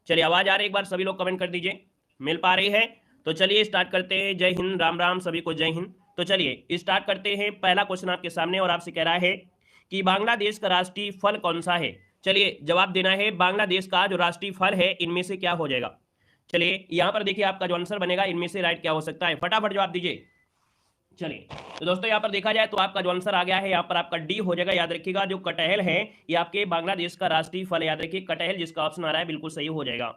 चलिए आवाज आ रही है, एक बार सभी लोग कमेंट कर दीजिए, मिल पा रही है? तो चलिए स्टार्ट करते हैं। जय हिंद, राम राम, सभी को जय हिंद। तो चलिए स्टार्ट करते हैं। पहला क्वेश्चन आपके सामने और आपसे कह रहा है कि बांग्लादेश का राष्ट्रीय फल कौन सा है। चलिए जवाब देना है, बांग्लादेश का जो राष्ट्रीय फल है इनमें से क्या हो जाएगा। चलिए यहां पर देखिए आपका जो आंसर बनेगा इनमें से राइट क्या हो सकता है, फटाफट जवाब दीजिए। चलिए तो दोस्तों यहाँ पर देखा जाए तो आपका जो आंसर आ गया है यहाँ पर आपका डी हो जाएगा। याद रखिएगा जो कटहल है ये आपके बांग्लादेश का राष्ट्रीय फल है। याद रखिए कटहल जिसका ऑप्शन आ रहा है बिल्कुल सही हो जाएगा।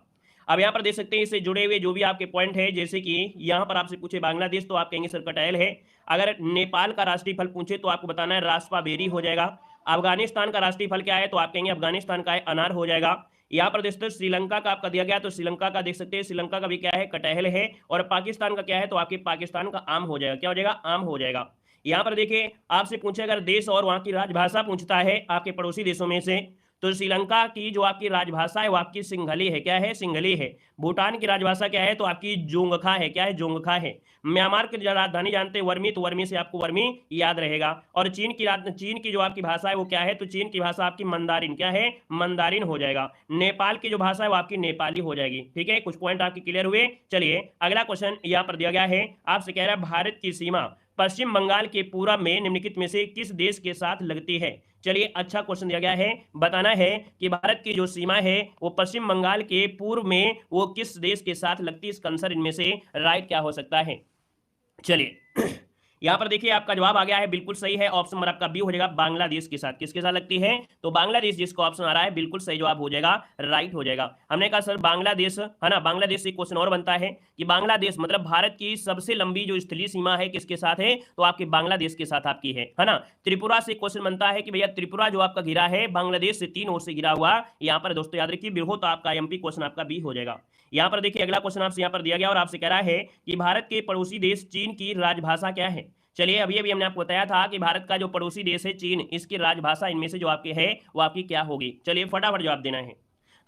अब यहाँ पर देख सकते हैं इससे जुड़े हुए जो भी आपके पॉइंट है, जैसे कि यहाँ पर आपसे पूछे बांग्लादेश तो आप कहेंगे सर कटहल है। अगर नेपाल का राष्ट्रीय फल पूछे तो आपको बताना है रास्पाबेरी हो जाएगा। अफगानिस्तान का राष्ट्रीय फल क्या है तो आप कहेंगे अफगानिस्तान का है अनार हो जाएगा। यहाँ पर देखते श्रीलंका का आपका दिया गया तो श्रीलंका का देख सकते हैं, श्रीलंका का भी क्या है कटहल है। और पाकिस्तान का क्या है तो आपके पाकिस्तान का आम हो जाएगा। क्या हो जाएगा, आम हो जाएगा। यहाँ पर देखिए आपसे पूछे अगर देश और वहां की राजभाषा पूछता है आपके पड़ोसी देशों में से, तो श्रीलंका की जो आपकी राजभाषा है वो आपकी सिंघली है। क्या है, सिंघली है। भूटान की राजभाषा क्या है तो आपकी जोंगखा है। क्या है, जोंगखा है। म्यांमार की राजधानी जानते हैं वर्मी, तो वर्मी से आपको वर्मी याद रहेगा। और चीन की जो आपकी भाषा है वो क्या है तो चीन की भाषा आपकी मंदारिन। क्या है, मंदारिन हो जाएगा। नेपाल की जो भाषा है वो आपकी नेपाली हो जाएगी। ठीक है, कुछ पॉइंट आपके क्लियर हुए। चलिए अगला क्वेश्चन यहाँ पर दिया गया है, आपसे कह रहा है भारत की सीमा पश्चिम बंगाल के पूरब में निम्नलिखित में से किस देश के साथ लगती है। चलिए अच्छा क्वेश्चन दिया गया है, बताना है कि भारत की जो सीमा है वो पश्चिम बंगाल के पूर्व में वो किस देश के साथ लगती है। इसका आंसर इनमें से राइट क्या हो सकता है। चलिए यहां पर देखिए आपका जवाब आ गया है बिल्कुल सही है। ऑप्शन नंबर आपका बी हो जाएगा, बांग्लादेश के साथ। किसके साथ लगती है तो बांग्लादेश, जिसको ऑप्शन आ रहा है बिल्कुल सही जवाब हो जाएगा, राइट हो जाएगा। हमने कहा सर बांग्लादेश है ना, बांग्लादेश से क्वेश्चन और बनता है कि बांग्लादेश मतलब भारत की सबसे लंबी जो स्थलीय सीमा है किसके साथ है तो आपके बांग्लादेश के साथ आपकी है ना। त्रिपुरा से क्वेश्चन बनता है कि भैया त्रिपुरा जो आपका घिरा है बांग्लादेश से 3 ओर से घिरा हुआ। यहाँ पर दोस्तों याद रखिए बिरहो तो आपका एमपी क्वेश्चन आपका बी हो जाएगा। यहाँ पर देखिए अगला क्वेश्चन आपसे यहाँ पर दिया गया और आपसे कह रहा है कि भारत के पड़ोसी देश चीन की राजभाषा क्या है। चलिए अभी अभी हमने आपको बताया था कि भारत का जो पड़ोसी देश है चीन, इसकी राजभाषा इनमें से जो आपकी है वो आपकी क्या होगी। चलिए फटाफट जवाब देना है।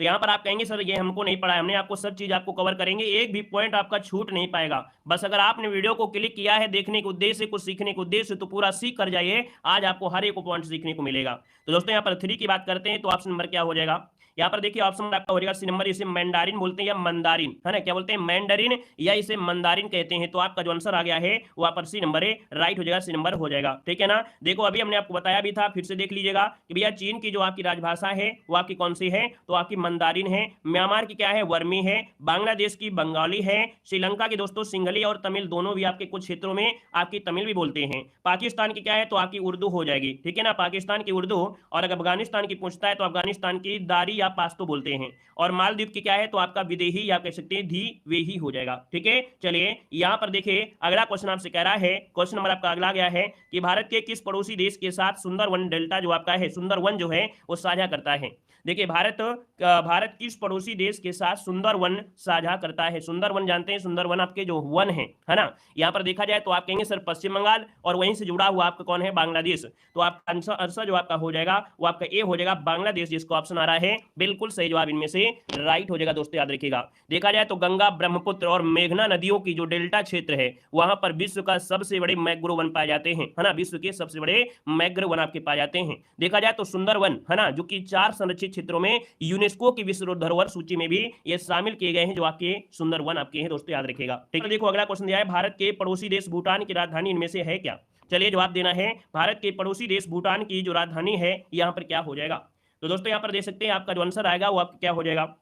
तो यहाँ पर आप कहेंगे सर ये हमको नहीं पढ़ा है, हमने आपको सब चीज आपको कवर करेंगे, एक भी पॉइंट आपका छूट नहीं पाएगा। बस अगर आपने वीडियो को क्लिक किया है देखने के उद्देश्य से, कुछ सीखने के उद्देश्य से, तो पूरा सीख कर जाइए, आज आपको हर एक पॉइंट सीखने को मिलेगा। तो दोस्तों यहाँ पर 3 की बात करते हैं तो ऑप्शन नंबर क्या हो जाएगा। यहाँ पर देखिए ऑप्शन आपका हो जाएगा सी नंबर, इसे मैंडारिन बोलते हैं या मंदारिन, है ना। क्या बोलते हैं, मैंडारिन या इसे मंदारिन कहते हैं। तो आपका जो आंसर आ गया है वहां पर सी नंबर है, राइट हो जाएगा, सी नंबर हो जाएगा। ठीक है ना। देखो अभी हमने आपको बताया भी था, फिर से देख लीजिएगा कि भैया चीन की जो आपकी राजभाषा है वो आपकी कौन सी है तो आपकी मंदारिन है। म्यांमार की क्या है, वर्मी है। बांग्लादेश की बंगाली है। श्रीलंका की दोस्तों सिंघली और तमिल दोनों भी आपके कुछ क्षेत्रों में आपकी तमिल भी बोलते हैं। पाकिस्तान की क्या है तो आपकी उर्दू हो जाएगी। ठीक है ना, पाकिस्तान की उर्दू। और अगर अफगानिस्तान की पूछता है तो अफगानिस्तान की दारी या पास्तो बोलते हैं। और मालदीव की क्या है तो आपका विदेही या कह सकते हैं धी वे ही हो जाएगा। ठीक है, चलिए यहां पर देखिए अगला क्वेश्चन आपसे कह रहा है, क्वेश्चन नंबर आपका अगला गया है कि भारत के किस पड़ोसी देश के साथ सुंदरवन डेल्टा जो आपका है, सुंदरवन जो है वो साझा करता है। देखिए भारत किस पड़ोसी देश के साथ सुंदरवन साझा करता है। सुंदरवन जानते हैं, सुंदरवन आपके जो वन है ना। यहां पर देखा जाए तो आप कहेंगे सर पश्चिम बंगाल, और वहीं से जुड़ा हुआ आपका कौन है, बांग्लादेश। तो आपका आंसर जो आपका हो जाएगा वो आपका ए हो जाएगा, बांग्लादेश, जिसको ऑप्शन आ रहा है बिल्कुल सही जवाब इनमें से राइट हो जाएगा। दोस्तों याद रखिएगा, देखा जाए तो गंगा, ब्रह्मपुत्र और मेघना नदियों की जो डेल्टा क्षेत्र है वहां पर विश्व का सबसे बड़े मैंग्रोव वन पाए जाते हैं, है ना। विश्व के सबसे बड़े मैंग्रोव वन आपके पाए जाते हैं। देखा जाए तो सुंदरवन, है ना, जो कि 4 संरक्षित क्षेत्रों में यूनेस्को की विश्व धरोहर सूची में भी ये शामिल किए गए हैं, जो आपके सुंदरवन आपके हैं। दोस्तों याद रखिएगा। ठीक है, देखो अगला क्वेश्चन दिया है, भारत के पड़ोसी देश भूटान की राजधानी इनमें से है क्या। चलिए जवाब देना है, भारत के पड़ोसी देश भूटान की जो राजधानी है यहां पर क्या हो जाएगा। तो दोस्तों यहां पर देख सकते हैं आपका जो आंसर आएगा वो आपका क्या हो जाएगा,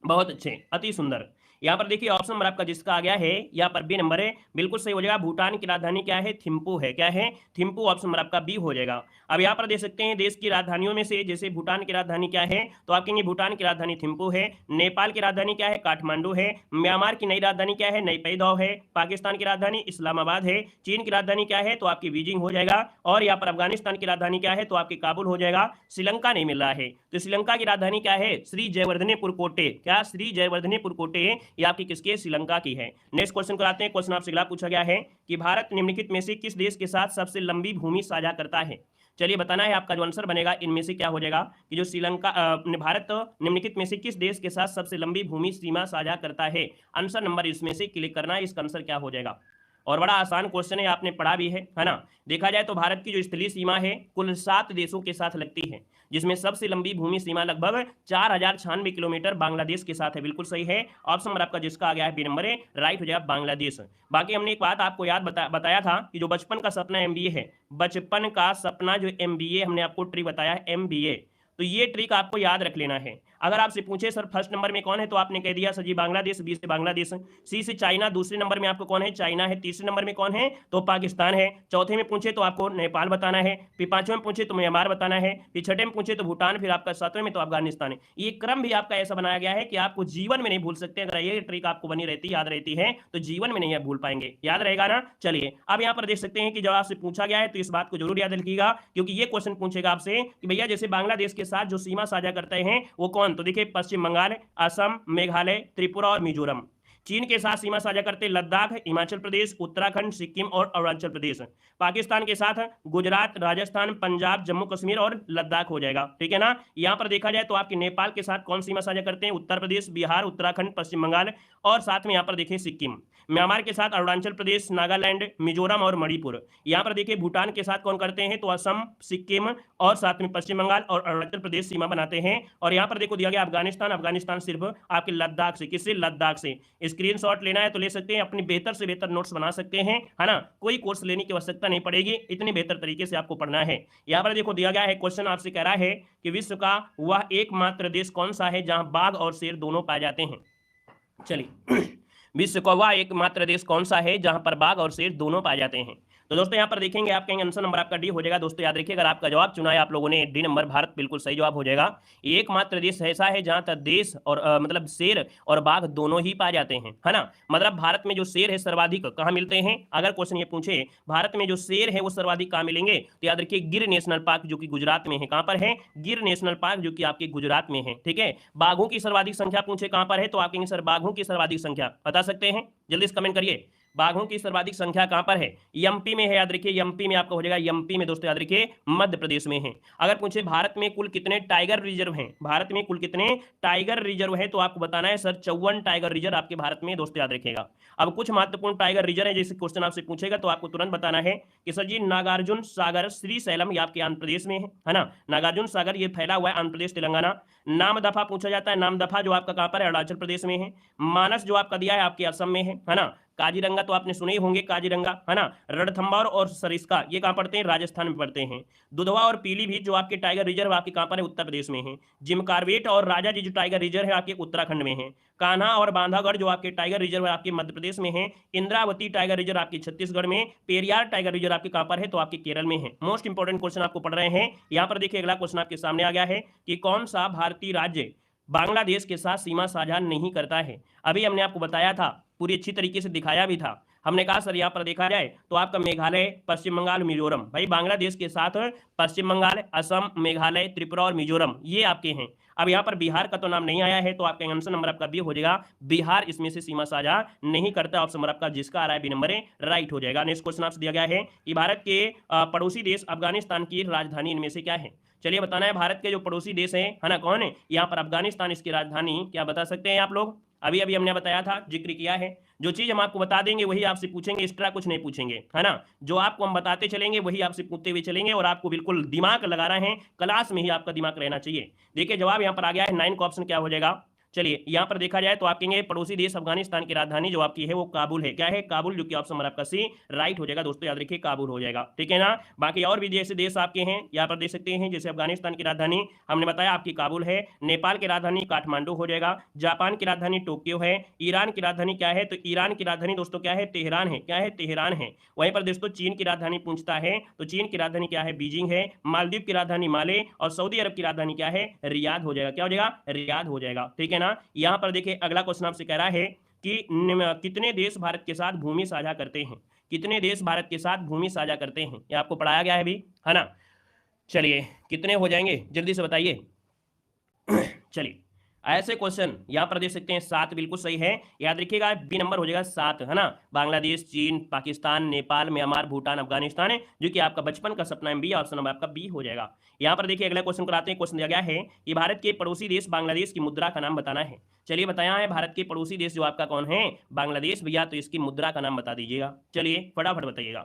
बहुत अच्छे, अति सुंदर। यहाँ पर देखिए ऑप्शन नंबर आपका जिसका आ गया है यहाँ पर बी नंबर है, बिल्कुल सही हो जाएगा। भूटान की राजधानी क्या है, थिम्पू है। क्या है, थिम्पू। ऑप्शन नंबर आपका बी हो जाएगा। अब यहाँ पर देख सकते हैं देश की राजधानियों में से, जैसे भूटान की राजधानी क्या है तो आप कहेंगे भूटान की राजधानी थिम्पू है। नेपाल की राजधानी क्या है, काठमांडू है। म्यांमार की नई राजधानी क्या है, नईपैदौ है। पाकिस्तान की राजधानी इस्लामाबाद है। चीन की राजधानी क्या है तो आपकी बीजिंग हो जाएगा। और यहाँ पर अफगानिस्तान की राजधानी क्या है तो आपकी काबुल हो जाएगा। श्रीलंका नहीं मिल रहा है, तो श्रीलंका की राजधानी क्या है, श्री जयवर्धनेपुर कोटे। क्या, श्री जयवर्धनेपुर कोटे, ये आपकी किसकी, श्रीलंका की है। नेक्स्ट क्वेश्चन कराते हैं। क्वेश्चन आपसे अगला पूछा गया है कि भारत निम्नलिखित में से किस देश के साथ सबसे लंबी भूमि साझा करता है। चलिए बताना है, आपका जो आंसर बनेगा इनमें से क्या हो जाएगा कि जो श्रीलंका भारत निम्नलिखित में से किस देश के साथ सबसे लंबी भूमि सीमा साझा करता है। आंसर नंबर इसमें से क्लिक करना है, इसका आंसर क्या हो जाएगा। और बड़ा आसान क्वेश्चन है, आपने पढ़ा भी है ना। देखा जाए तो भारत की जो स्थलीय सीमा है कुल 7 देशों के साथ लगती है, जिसमें सबसे लंबी भूमि सीमा लगभग 4096 किलोमीटर बांग्लादेश के साथ है। बिल्कुल सही है, ऑप्शन नंबर आपका जिसका आ गया है बी नंबर है, राइट हो जाएगा बांग्लादेश। बाकी हमने एक बात आपको याद बताया था कि जो बचपन का सपना एमबीए है, बचपन का सपना जो एमबीए, हमने आपको ट्रिक बताया है एमबीए, तो ये ट्रिक आपको याद रख लेना है। अगर आपसे पूछे सर फर्स्ट नंबर में कौन है, तो आपने कह दिया सर जी बांग्लादेश, बी से बांग्लादेश, सी से चाइना, दूसरे नंबर में आपको कौन है, चाइना है, तीसरे नंबर में कौन है, तो पाकिस्तान है, चौथे में पूछे तो आपको नेपाल बताना है, फिर पांचवें में पूछे तो म्यांमार बताना है, फिर छठे में पूछे तो भूटान, फिर आपका सातवें में तो अफगानिस्तान है। ये क्रम भी आपका ऐसा बनाया गया है कि आपको जीवन में नहीं भूल सकते। अगर ये ट्रिक आपको बनी रहती, याद रहती है, तो जीवन में नहीं भूल पाएंगे, याद रहेगा ना। चलिए अब यहाँ पर देख सकते हैं कि जब आपसे पूछा गया है तो इस बात को जरूर याद रखिएगा, क्योंकि ये क्वेश्चन पूछेगा आपसे कि भैया जैसे बांग्लादेश के साथ जो सीमा साझा करते हैं वो कौन, तो देखिए पश्चिम बंगाल, असम, मेघालय, त्रिपुरा और मिजोरम। चीन के साथ सीमा साझा करते लद्दाख, हिमाचल प्रदेश, उत्तराखंड, सिक्किम और अरुणाचल प्रदेश। पाकिस्तान के साथ गुजरात, राजस्थान, पंजाब, जम्मू कश्मीर और लद्दाख हो जाएगा, ठीक है ना। यहां पर देखा जाए तो आपके नेपाल के साथ कौन सीमा साझा करते हैं, उत्तर प्रदेश, बिहार, उत्तराखंड, पश्चिम बंगाल और साथ में यहां पर देखिए सिक्किम। म्यांमार के साथ अरुणाचल प्रदेश, नागालैंड, मिजोरम और मणिपुर। यहां पर देखिए भूटान के साथ कौन करते हैं, तो असम, सिक्किम और साथ में पश्चिम बंगाल और अरुणाचल प्रदेश सीमा बनाते हैं। और यहां पर देखो दिया गया अफगानिस्तान, अफगानिस्तान सिर्फ आपके लद्दाख से, किससे, लद्दाख से। स्क्रीनशॉट लेना है तो ले सकते हैं, अपनी बेहतर से बेहतर नोट्स बना सकते हैं, है ना, कोई कोर्स लेने की आवश्यकता नहीं पड़ेगी, इतनी बेहतर तरीके से आपको पढ़ना है। यहां पर देखो दिया गया है क्वेश्चन, आपसे कह रहा है कि विश्व का वह एकमात्र देश कौन सा है जहां बाघ और शेर दोनों पाए जाते हैं। चलिए विश्व का वह एकमात्र देश कौन सा है जहां पर बाघ और शेर दोनों पाए जाते हैं। तो दोस्तों यहाँ पर देखेंगे, आप कहेंगे आंसर नंबर आपका डी हो जाएगा। दोस्तों याद रखिए, अगर आपका जवाब चुना है आप लोगों ने डी नंबर, भारत बिल्कुल सही जवाब हो जाएगा। एकमात्र देश ऐसा है जहां तक देश और मतलब शेर और बाघ दोनों ही पाए जाते हैं, है ना। मतलब भारत में जो शेर है सर्वाधिक कहाँ मिलते हैं, अगर क्वेश्चन ये पूछे भारत में जो शेर है वो सर्वाधिक कहाँ मिलेंगे, तो याद रखिए गिर नेशनल पार्क जो कि गुजरात में है। कहां पर है, गिर नेशनल पार्क जो कि आपके गुजरात में है, ठीक है। बाघों की सर्वाधिक संख्या पूछे कहां पर है, तो आप कहेंगे सर बाघों की सर्वाधिक संख्या बता सकते हैं, जल्दी से कमेंट करिए। बाघों की सर्वाधिक संख्या कहां पर है, एमपी में है, याद रखिए एमपी में आपका हो जाएगा, एमपी में दोस्तों याद रखिए मध्य प्रदेश में है। अगर पूछे भारत में कुल कितने टाइगर रिजर्व हैं, भारत में कुल कितने टाइगर रिजर्व है, तो आपको बताना है सर 54 टाइगर रिजर्व आपके भारत में, दोस्तों याद रखिएगा। अब कुछ महत्वपूर्ण टाइगर रिजर्व है, जैसे क्वेश्चन आपसे पूछेगा तो आपको तुरंत बताना है कि सर जी नागार्जुन सागर श्रीशैलम ये आपके आंध्र प्रदेश में है ना। नागार्जुन सागर ये फैला हुआ है आंध्र प्रदेश, तेलंगाना। नामदफा पूछा जाता है, नामदफा जो आपका कहां पर है, अरुणाचल प्रदेश में है। मानस जो आपका दिया है आपके असम में है ना। काजीरंगा तो आपने सुने ही होंगे, काजीरंगा, है ना। रणथंभौर और सरिस्का ये कहां पड़ते हैं, राजस्थान में पड़ते हैं। दुधवा और पीलीभीत जो आपके टाइगर रिजर्व आपके कहां पर है, उत्तर प्रदेश में है। जिम कार्बेट और राजा जी जो टाइगर रिजर्व है आपके उत्तराखंड में है। कान्हा और बांधागढ़ जो आपके टाइगर रिजर्व है आपके मध्य प्रदेश में है। इंद्रावती टाइगर रिजर्व आपके छत्तीसगढ़ में। पेरियार टाइगर रिजर्व आपके कहां पर है, तो आपके केरल में है। मोस्ट इंपोर्टेंट क्वेश्चन आपको पढ़ रहे हैं। यहां पर देखिए अगला क्वेश्चन आपके सामने आ गया है कि कौन सा भारतीय राज्य बांग्लादेश के साथ सीमा साझा नहीं करता है। अभी हमने आपको बताया था, पूरी अच्छी तरीके से दिखाया भी था। हमने कहा सर यहाँ पर देखा जाए तो आपका मेघालय, पश्चिम बंगाल, मिजोरम, भाई बांग्लादेश के साथ पश्चिम बंगाल, असम, मेघालय, त्रिपुरा और मिजोरम ये आपके हैं। अब यहाँ पर बिहार का तो नाम नहीं आया है, तो आपका आंसर नंबर आपका बी हो जाएगा, बिहार इसमें से सीमा साझा नहीं करता। ऑप्शन नंबर आपका जिसका आ रहा है बी नंबर है, राइट हो जाएगा। नेक्स्ट क्वेश्चन आपसे दिया गया है कि भारत के पड़ोसी देश अफगानिस्तान की राजधानी इनमें से क्या है। चलिए बताना है, भारत के जो पड़ोसी देश है ना, कौन है, यहाँ पर अफगानिस्तान, इसकी राजधानी क्या बता सकते हैं आप लोग। अभी अभी हमने बताया था, जिक्र किया है। जो चीज हम आपको बता देंगे वही आपसे पूछेंगे, एक्स्ट्रा कुछ नहीं पूछेंगे, है ना। जो आपको हम बताते चलेंगे वही आपसे पूछते हुए चलेंगे, और आपको बिल्कुल दिमाग लगा रहे हैं, क्लास में ही आपका दिमाग रहना चाहिए। देखिए जवाब यहाँ पर आ गया है, 9 का ऑप्शन क्या हो जाएगा। चलिए यहाँ पर देखा जाए तो आप कहेंगे पड़ोसी देश अफगानिस्तान की राजधानी जो आपकी है वो काबुल है। क्या है, काबुल, जो कि ऑप्शन नंबर आपका सी राइट हो जाएगा। दोस्तों याद रखिए काबुल हो जाएगा, ठीक है ना। बाकी और भी जैसे देश आपके हैं यहाँ पर देख सकते हैं, जैसे अफगानिस्तान की राजधानी हमने बताया आपकी काबुल है। नेपाल की राजधानी काठमांडू हो जाएगा। जापान की राजधानी टोक्यो है। ईरान की राजधानी क्या है, तो ईरान की राजधानी दोस्तों क्या है, तेहरान है। क्या है, तेहरान है। वहीं पर दोस्तों चीन की राजधानी पूछता है तो चीन की राजधानी क्या है, बीजिंग है। मालदीव की राजधानी माले, और सऊदी अरब की राजधानी क्या है, रियाद हो जाएगा। क्या हो जाएगा, रियाद हो जाएगा, ठीक है ना। यहाँ पर देखिए अगला क्वेश्चन आपसे कह रहा है कि कितने देश भारत के साथ भूमि साझा करते हैं। कितने देश भारत के साथ भूमि साझा करते हैं, ये आपको पढ़ाया गया है अभी, है ना। चलिए कितने हो जाएंगे जल्दी से बताइए। चलिए ऐसे क्वेश्चन यहां पर देख सकते हैं 7 बिल्कुल सही है, याद रखिएगा बी नंबर हो जाएगा 7, है ना। बांग्लादेश, चीन, पाकिस्तान, नेपाल, म्यांमार, भूटान, अफगानिस्तान है, जो कि आपका बचपन का सपना है, बी ऑप्शन नंबर आपका बी हो जाएगा। यहां पर देखिए अगला क्वेश्चन कराते हैं। क्वेश्चन दिया गया है कि भारत के पड़ोसी देश बांग्लादेश की मुद्रा का नाम बताना है। चलिए बताया है भारत के पड़ोसी देश जो आपका कौन है, बांग्लादेश भैया, तो इसकी मुद्रा का नाम बता दीजिएगा। चलिए फटाफट बताइएगा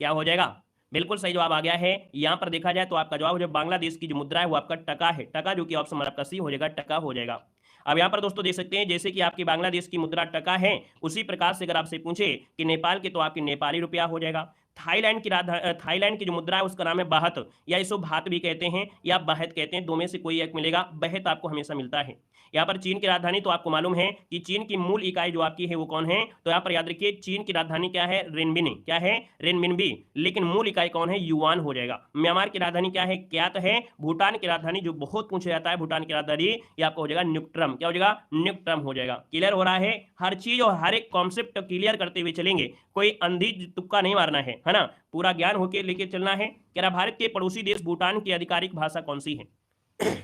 क्या हो जाएगा। बिल्कुल सही जवाब आ गया है। यहां पर देखा जाए तो आपका जवाब जो बांग्लादेश की जो मुद्रा है वो आपका टका है, टका, जो कि ऑप्शन नंबर आपका सी हो जाएगा, टका हो जाएगा। अब यहाँ पर दोस्तों देख सकते हैं जैसे कि आपकी बांग्लादेश की मुद्रा टका है, उसी प्रकार से अगर आपसे पूछे कि नेपाल की, तो आपकी नेपाली रुपया हो जाएगा। थाईलैंड की जो मुद्रा है उसका नाम है बाहत, या इसको भात भी कहते हैं या बाहत कहते हैं, दो में से कोई एक मिलेगा, बहत आपको हमेशा मिलता है। यहाँ पर चीन की राजधानी तो आपको मालूम है कि चीन की मूल इकाई जो आपकी है वो कौन है, तो यहाँ पर याद रखिए चीन की राजधानी क्या है, रेनबिन, क्या है, रेनबिनबी, लेकिन मूल इकाई कौन है, युआन हो जाएगा। म्यांमार की राजधानी क्या है, क्यात है। भूटान की राजधानी जो बहुत पूछा जाता है, भूटान की राजधानी ये आपका हो जाएगा न्यूक्ट्रम, क्या हो जाएगा, न्यूक्ट्रम हो जाएगा। क्लियर हो रहा है, हर चीज और हर एक कॉन्सेप्ट क्लियर करते हुए चलेंगे, कोई अंधी तुक्का नहीं मारना है ना, पूरा ज्ञान होके लेके चलना है। कह रहा भारत के पड़ोसी देश भूटान की आधिकारिक भाषा कौन सी है।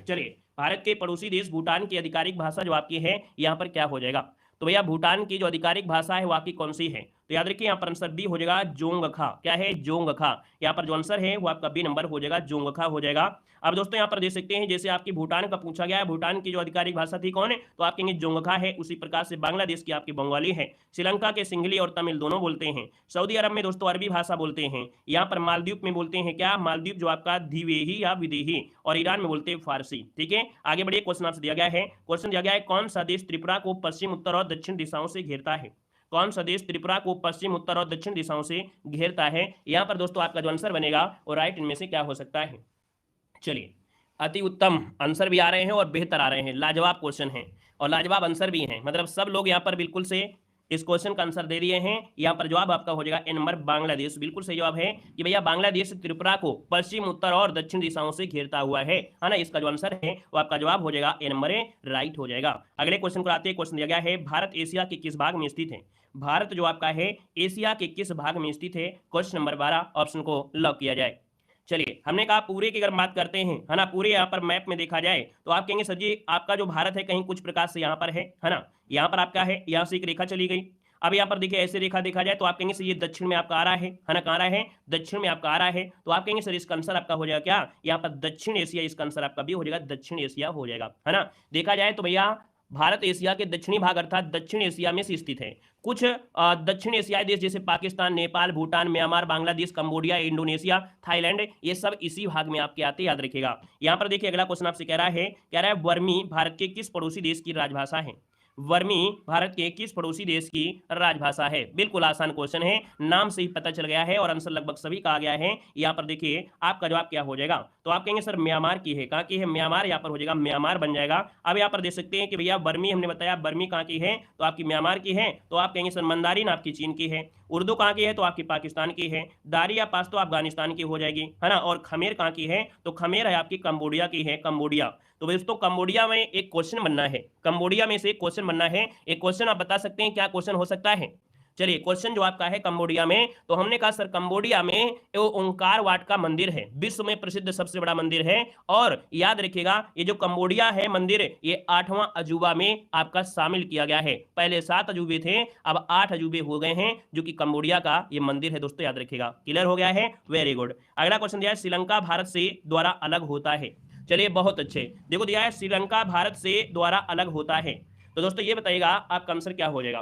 चलिए भारत के पड़ोसी देश भूटान की आधिकारिक भाषा जो आपकी है यहाँ पर क्या हो जाएगा, तो भैया भूटान की जो आधिकारिक भाषा है वो आपकी कौन सी है, तो याद रखिए यहाँ पर आंसर बी हो जाएगा, जोंगखा, क्या है, जोंगखा। यहाँ पर जो आंसर है वो आपका बी नंबर हो जाएगा, जोंगखा हो जाएगा। अब दोस्तों यहाँ पर देख सकते हैं जैसे आपकी भूटान का पूछा गया है, भूटान की जो आधिकारिक भाषा थी कौन है, तो आप कहेंगे जोंगखा है। उसी प्रकार से बांग्लादेश की आपकी बंगाली है, श्रीलंका के सिंगली और तमिल दोनों बोलते हैं, सऊदी अरब में दोस्तों अरबी भाषा बोलते हैं, यहाँ पर मालदीव में बोलते हैं क्या, मालदीव जो आपका द्विवेही या विदेही, और ईरान में बोलते हैं फारसी। ठीक है, आगे बढ़िए। क्वेश्चन आपसे दिया गया है, क्वेश्चन दिया गया है कौन सा देश त्रिपुरा को पश्चिम, उत्तर और दक्षिण दिशाओं से घेरता है। कौन सा देश त्रिपुरा को पश्चिम, उत्तर और दक्षिण दिशाओं से घेरता है। यहाँ पर दोस्तों आपका जो आंसर बनेगा वो राइट इनमें से क्या हो सकता है। चलिए अति उत्तम आंसर भी आ रहे हैं और बेहतर आ रहे हैं, लाजवाब क्वेश्चन है और लाजवाब आंसर भी हैं, मतलब सब लोग यहाँ पर बिल्कुल से इस क्वेश्चन का आंसर दे दिए हैं। यहाँ पर जवाब आपका हो जाएगा ए नंबर, बांग्लादेश। बिल्कुल सही जवाब है कि भैया बांग्लादेश त्रिपुरा को पश्चिम, उत्तर और दक्षिण दिशाओं से घेरता हुआ है ना। इसका जो आंसर है वो आपका जवाब हो जाएगा ए नंबर, राइट हो जाएगा। अगले क्वेश्चन को आते हैं। क्वेश्चन दिया गया है भारत एशिया के किस भाग में स्थित है। भारत जो आपका है एशिया के किस भाग में स्थित है। क्वेश्चन नंबर 12 ऑप्शन को लॉक किया जाए। चलिए हमने कहा पूरे की अगर बात करते हैं, है ना, पूरे यहाँ पर मैप में देखा जाए तो आप कहेंगे सर जी आपका जो भारत है कहीं कुछ प्रकार से यहाँ पर है ना, यहाँ पर आपका है, यहाँ से एक रेखा चली गई। अब यहाँ पर देखिए ऐसे रेखा देखा जाए तो आप कहेंगे सर ये दक्षिण में आपका आ रहा है ना, कहाँ आ रहा है, दक्षिण में आपका आ रहा है, तो आप कहेंगे सर इसका आंसर आपका हो जाएगा क्या, यहाँ पर दक्षिण एशिया, इसका आंसर आपका भी हो जाएगा दक्षिण एशिया हो जाएगा, है ना। देखा जाए तो भैया भारत एशिया के दक्षिणी भाग अर्थात दक्षिण एशिया में से स्थित है। कुछ दक्षिण एशियाई देश जैसे Pakistan, Nepal, Bhutan, Myanmar, Bangladesh, Cambodia, Indonesia, Thailand, ये सब इसी भाग में आपके आते, याद रखिएगा। यहाँ पर देखिए अगला क्वेश्चन आपसे कह रहा है वर्मी भारत के किस पड़ोसी देश की राजभाषा है। वर्मी भारत के किस पड़ोसी देश की राजभाषा है। बिल्कुल आसान क्वेश्चन है, नाम से ही पता चल गया है और आंसर लगभग सभी का आ गया है। यहाँ पर देखिए आपका जवाब क्या हो जाएगा, तो आप कहेंगे सर म्यांमार की है, कहाँ की है, म्यांमार, यहाँ पर हो जाएगा म्यांमार बन जाएगा। अब यहाँ पर देख सकते हैं कि भैया बर्मी हमने बताया, बर्मी कहाँ की है, तो आपकी म्यांमार की है, तो आप कहेंगे सर मंदारिन आपकी चीन की है, उर्दू कहाँ की है, तो आपकी पाकिस्तान की है, दारी या पास्तो अफगानिस्तान की हो जाएगी, है ना, और खमेर कहाँ की है, तो खमेर है आपकी कंबोडिया की है, कंबोडिया। तो दोस्तों कंबोडिया में एक क्वेश्चन बनना है, कंबोडिया में से एक क्वेश्चन बनना है। एक क्वेश्चन आप बता सकते हैं क्या क्वेश्चन हो सकता है। चलिए क्वेश्चन जो आपका है कंबोडिया में, तो हमने कहा सर कंबोडिया में ओंकार वाट का मंदिर है, विश्व में प्रसिद्ध सबसे बड़ा मंदिर है। और याद रखिएगा ये जो कंबोडिया है मंदिर, ये 8वां अजूबा में आपका शामिल किया गया है। पहले 7 अजूबे थे, अब 8 अजूबे हो गए हैं, जो कि कंबोडिया का ये मंदिर है दोस्तों, याद रखिएगा। क्लियर हो गया है, वेरी गुड। अगला क्वेश्चन दिया है श्रीलंका भारत से द्वारा अलग होता है। चलिए बहुत अच्छे, देखो दिया है श्रीलंका भारत से द्वारा अलग होता है, तो दोस्तों ये बताइएगा आपका आंसर क्या हो जाएगा,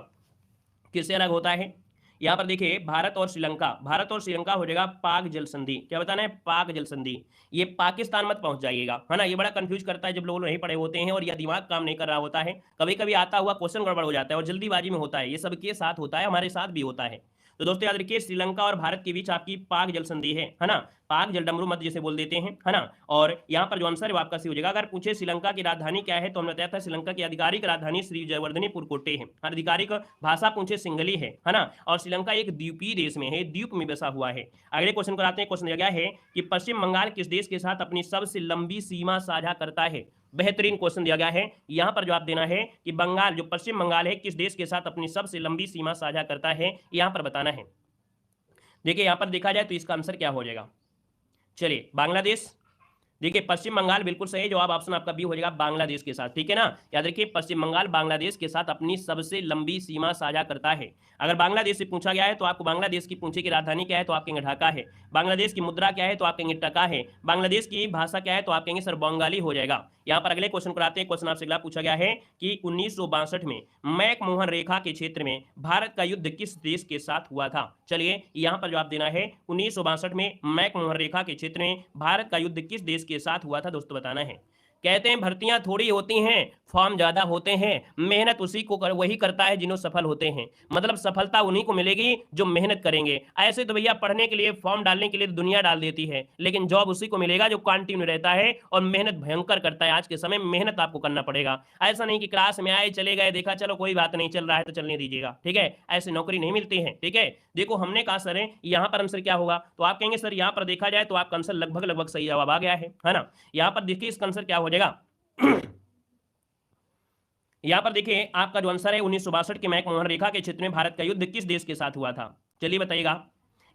किससे अलग होता है। यहाँ पर देखिए भारत और श्रीलंका हो जाएगा पाक जल संधि। क्या बताना है, पाक जल संधि। ये पाकिस्तान मत पहुंच जाइएगा, है ना, ये बड़ा कंफ्यूज करता है जब लोग नहीं पढ़े होते हैं और यह दिमाग काम नहीं कर रहा होता है, कभी कभी आता हुआ क्वेश्चन गड़बड़ हो जाता है और जल्दीबाजी में होता है, ये सबके साथ होता है, हमारे साथ भी होता है। तो दोस्तों याद रखिए श्रीलंका और भारत के बीच आपकी पाक जल संधि है ना, पाक जलडमरू मत जैसे बोल देते हैं, है ना। और यहाँ पर जो आंसर है वो आपका सी हो जाएगा। अगर पूछे श्रीलंका की राजधानी क्या है, तो हमने बताया था श्रीलंका की आधिकारिक राजधानी श्री जयवर्धनीपुर कोट्टे है, आधिकारिक भाषा पूछे सिंगली है ना। और श्रीलंका एक द्वीपीय देश में है, द्वीप में बसा हुआ है। अगले क्वेश्चन को आते हैं। क्वेश्चन दिया गया है कि पश्चिम बंगाल किस देश के साथ अपनी सबसे लंबी सीमा साझा करता है। बेहतरीन क्वेश्चन दिया गया है, यहां पर जवाब देना है कि बंगाल, जो पश्चिम बंगाल है, किस देश के साथ अपनी सबसे लंबी सीमा साझा करता है, यहां पर बताना है। देखिए यहां पर देखा जाए तो इसका आंसर क्या हो जाएगा। चलिए बांग्लादेश, देखिए पश्चिम बंगाल बिल्कुल सही जवाब, ऑप्शन आपका बी हो जाएगा बांग्लादेश के साथ, ठीक है ना। याद रखिए पश्चिम बंगाल बांग्लादेश के साथ अपनी सबसे लंबी सीमा साझा करता है। अगर बांग्लादेश से पूछा गया है तो आपको बांग्लादेश की पूंछी की राजधानी क्या है तो आप कहेंगे ढाका है। बांग्लादेश की मुद्रा क्या है तो आप कहेंगे टका है। बांग्लादेश की भाषा क्या है तो आप कहेंगे सर बंगाली हो जाएगा। यहाँ पर अगले क्वेश्चन पर आते हैं। क्वेश्चन आपसे अगला पूछा गया है कि 1962 में मैकमोहन रेखा के क्षेत्र में भारत का युद्ध किस देश के साथ हुआ था। चलिए यहाँ पर जवाब देना है 1962 में मैकमोहन रेखा के क्षेत्र में भारत का युद्ध किस देश के साथ हुआ था दोस्तों बताना है। कहते हैं भर्तियां थोड़ी होती हैं, फॉर्म ज्यादा होते हैं, मेहनत उसी को वही करता है जिन्हों सफल होते हैं। मतलब सफलता उन्हीं को मिलेगी जो मेहनत करेंगे। ऐसे तो भैया पढ़ने के लिए फॉर्म डालने के लिए तो दुनिया डाल देती है, लेकिन जॉब उसी को मिलेगा जो कंटिन्यू रहता है और मेहनत भयंकर करता है। आज के समय में मेहनत आपको करना पड़ेगा। ऐसा नहीं कि क्लास में आए चले गए देखा चलो कोई बात नहीं चल रहा है तो चलने दीजिएगा, ठीक है। ऐसी नौकरी नहीं मिलती है, ठीक है। देखो हमने कहा सर यहाँ पर आंसर क्या होगा तो आप कहेंगे सर यहाँ पर देखा जाए तो आपका आंसर लगभग सही जवाब आ गया है ना। यहाँ पर देखिए इसका आंसर क्या हो जाएगा यहां पर देखिए आपका जो आंसर है 1962 के मैकमोहन रेखा के क्षेत्र में भारत का युद्ध किस देश के साथ हुआ था। चलिए बताइएगा।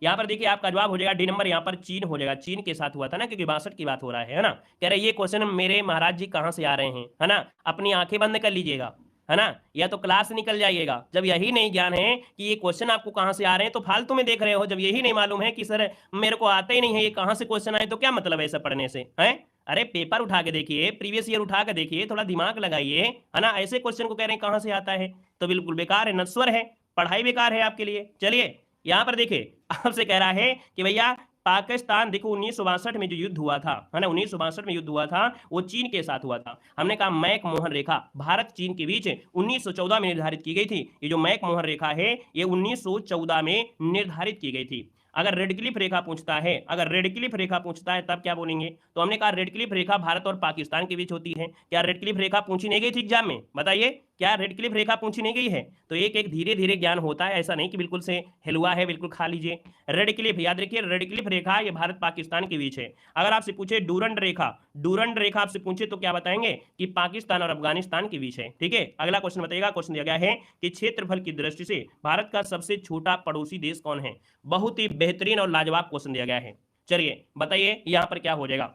यहां पर देखिए आपका जवाब हो जाएगा डी नंबर, यहां पर चीन हो जाएगा। चीन के साथ हुआ था ना, क्योंकि 62 की बात हो रहा है ना। कह रहे ये क्वेश्चन मेरे महाराज जी कहां से आ रहे हैं, है ना। अपनी आंखें बंद कर लीजिएगा, है ना, या तो क्लास से निकल जाइएगा। जब यही नहीं ज्ञान है कि ये क्वेश्चन आपको कहां से आ रहे हैं तो फालतू में देख रहे हो। जब यही नहीं मालूम है कि सर मेरे को आता ही नहीं है ये कहां से क्वेश्चन आए तो क्या मतलब है ऐसा पढ़ने से, है। अरे पेपर उठा के देखिए, प्रीवियस ईयर उठा के देखिए, थोड़ा दिमाग लगाइए, है ना। ऐसे क्वेश्चन को कह रहे हैं कहां से आता है तो बिल्कुल बेकार है, नश्वर है, पढ़ाई बेकार है आपके लिए। चलिए यहां पर देखिए आपसे कह रहा है कि भैया पाकिस्तान देखो 1962 में जो युद्ध हुआ था, है ना, 1962 में युद्ध हुआ था वो चीन के साथ हुआ था। हमने कहा मैकमोहन रेखा भारत चीन के बीच 1914 में निर्धारित की गई थी। ये जो मैकमोहन रेखा है ये 1914 में निर्धारित की गई थी। अगर रेड क्लिफ रेखा पूछता है, अगर रेड क्लिफ रेखा पूछता है तब क्या बोलेंगे तो हमने कहा रेड क्लिफ रेखा भारत और पाकिस्तान के बीच होती है। क्या रेड क्लिफ रेखा पूछी नहीं गई थी एग्जाम में, बताइए क्या रेड क्लिफ रेखा पूछी नहीं गई है। तो एक एक धीरे धीरे ज्ञान होता है, ऐसा नहीं कि बिल्कुल से हिलवा है बिल्कुल खा लीजिए। रेड क्लिफ याद रखिए, रेड क्लिफ रेखा ये भारत पाकिस्तान के बीच है। अगर आपसे पूछे डूरंड रेखा, डूरंड रेखा आपसे पूछे तो क्या बताएंगे कि पाकिस्तान और अफगानिस्तान के बीच है, ठीक है। अगला क्वेश्चन बताइएगा। क्वेश्चन दिया गया है कि क्षेत्रफल की दृष्टि से भारत का सबसे छोटा पड़ोसी देश कौन है। बहुत ही बेहतरीन और लाजवाब क्वेश्चन दिया गया है। चलिए बताइए यहां पर क्या हो जाएगा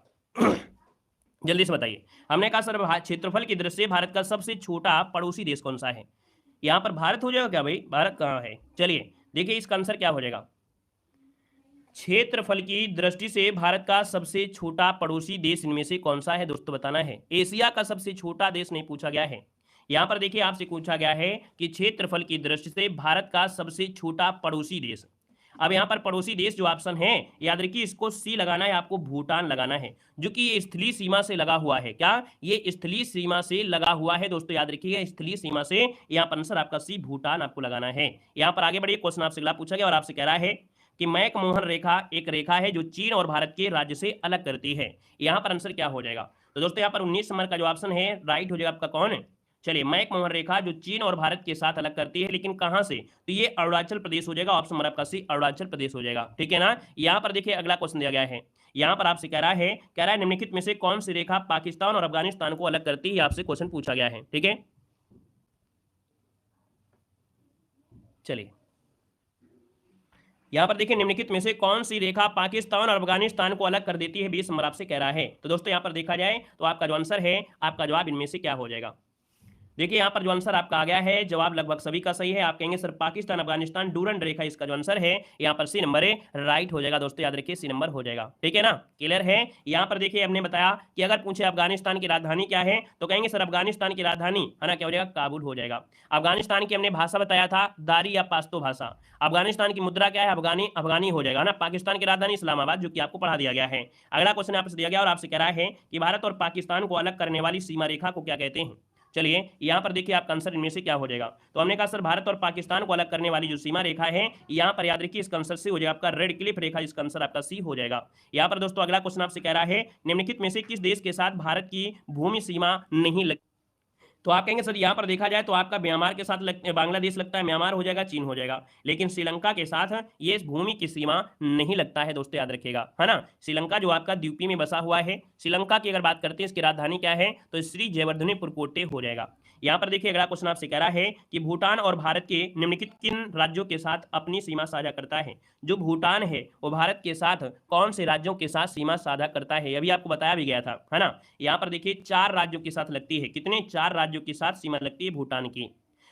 जल्दी से बताइए। हमने कहा सर क्षेत्रफल की दृष्टि से भारत का सबसे छोटा पड़ोसी देश कौन सा है। यहां पर भारत हो जाएगा क्या भाई, भारत कहां है। चलिए देखिए इसका आंसर क्या हो जाएगा। क्षेत्रफल की दृष्टि से भारत का सबसे छोटा पड़ोसी देश इनमें से कौन सा है दोस्तों बताना है। एशिया का सबसे छोटा देश नहीं पूछा गया है। यहां पर देखिए आपसे पूछा गया है कि क्षेत्रफल की दृष्टि से भारत का सबसे छोटा पड़ोसी देश। अब यहाँ पर पड़ोसी देश जो ऑप्शन है याद रखिए इसको सी लगाना है, आपको भूटान लगाना है, जो कि ये स्थलीय सीमा से लगा हुआ है। क्या ये स्थलीय सीमा से लगा हुआ है दोस्तों, याद रखिए स्थलीय सीमा से। यहाँ पर आंसर आपका सी भूटान आपको लगाना है। यहाँ पर आगे बढ़िए। क्वेश्चन आपसे अगला पूछा गया और आपसे कह रहा है कि मैकमोहन रेखा एक रेखा है जो चीन और भारत के राज्य से अलग करती है। यहाँ पर आंसर क्या हो जाएगा तो दोस्तों यहाँ पर 19 नंबर का जो ऑप्शन है राइट हो जाएगा आपका कौन है। चलिए मैकमोहन रेखा जो चीन और भारत के साथ अलग करती है, लेकिन कहां से तो ये अरुणाचल प्रदेश हो जाएगा। ऑप्शन नंबर आपका सी अरुणाचल प्रदेश हो जाएगा, ठीक है ना। यहां पर देखिए अगला क्वेश्चन दिया गया है। यहां पर आपसे कह रहा है निम्नलिखित में से कौन सी रेखा पाकिस्तान और अफगानिस्तान को अलग करती है, आपसे क्वेश्चन पूछा गया है, ठीक है। चलिए यहां पर देखिए निम्नलिखित में से कौन सी रेखा पाकिस्तान और अफगानिस्तान को अलग कर देती है, 20 नंबर आपसे कह रहा है। तो दोस्तों यहां पर देखा जाए तो आपका जो आंसर है, आपका जवाब इनमें से क्या हो जाएगा। देखिए यहाँ पर जो आंसर आपका आ गया है जवाब लगभग सभी का सही है। आप कहेंगे सर पाकिस्तान अफगानिस्तान डूरंड रेखा इसका जो आंसर है यहाँ पर सी नंबर है राइट हो जाएगा दोस्तों, याद रखिए सी नंबर हो जाएगा, ठीक है ना। क्लियर है। यहाँ पर देखिए हमने बताया कि अगर पूछे अफगानिस्तान की राजधानी क्या है तो कहेंगे सर अफगानिस्तान की राजधानी है ना क्या हो जाएगा, काबुल हो जाएगा। अफगानिस्तान की हमने भाषा बताया था दारी या पाश्तो भाषा। अफगानिस्तान की मुद्रा क्या है, अफगानी हो जाएगा ना। पाकिस्तान की राजधानी इस्लामाबाद, जो कि आपको पढ़ा दिया गया है। अगला क्वेश्चन आपसे दिया गया और आपसे कह रहा है कि भारत और पाकिस्तान को अलग करने वाली सीमा रेखा को क्या कहते हैं। चलिए यहाँ पर देखिए आपका आंसर इनमें से क्या हो जाएगा। तो हमने कहा सर भारत और पाकिस्तान को अलग करने वाली जो सीमा रेखा है यहाँ पर याद रखिए इसका आंसर सी हो जाएगा आपका रेड क्लिफ रेखा, इसका आंसर आपका सी हो जाएगा। यहाँ पर दोस्तों अगला क्वेश्चन आपसे कह रहा है निम्नलिखित में से किस देश के साथ भारत की भूमि सीमा नहीं लग तो आप कहेंगे सर यहाँ पर देखा जाए तो आपका म्यांमार के साथ बांग्लादेश लगता है, म्यांमार हो जाएगा, चीन हो जाएगा, लेकिन श्रीलंका के साथ ये भूमि की सीमा नहीं लगता है दोस्तों, याद रखिएगा, है ना। श्रीलंका जो आपका द्वीपी में बसा हुआ है। श्रीलंका की अगर बात करते हैं इसकी राजधानी क्या है, तो श्री जयवर्धने पुरकोटे हो जाएगा। यहाँ पर देखिए अगला क्वेश्चन आपसे कह रहा है कि भूटान और भारत के निम्नलिखित किन राज्यों के साथ अपनी सीमा साझा करता है। जो भूटान है वो भारत के साथ कौन से राज्यों के साथ सीमा साझा करता है, अभी आपको बताया भी गया था, है ना। यहाँ पर देखिए 4 राज्यों के साथ लगती है, कितने, 4 राज्यों के साथ सीमा लगती है भूटान की।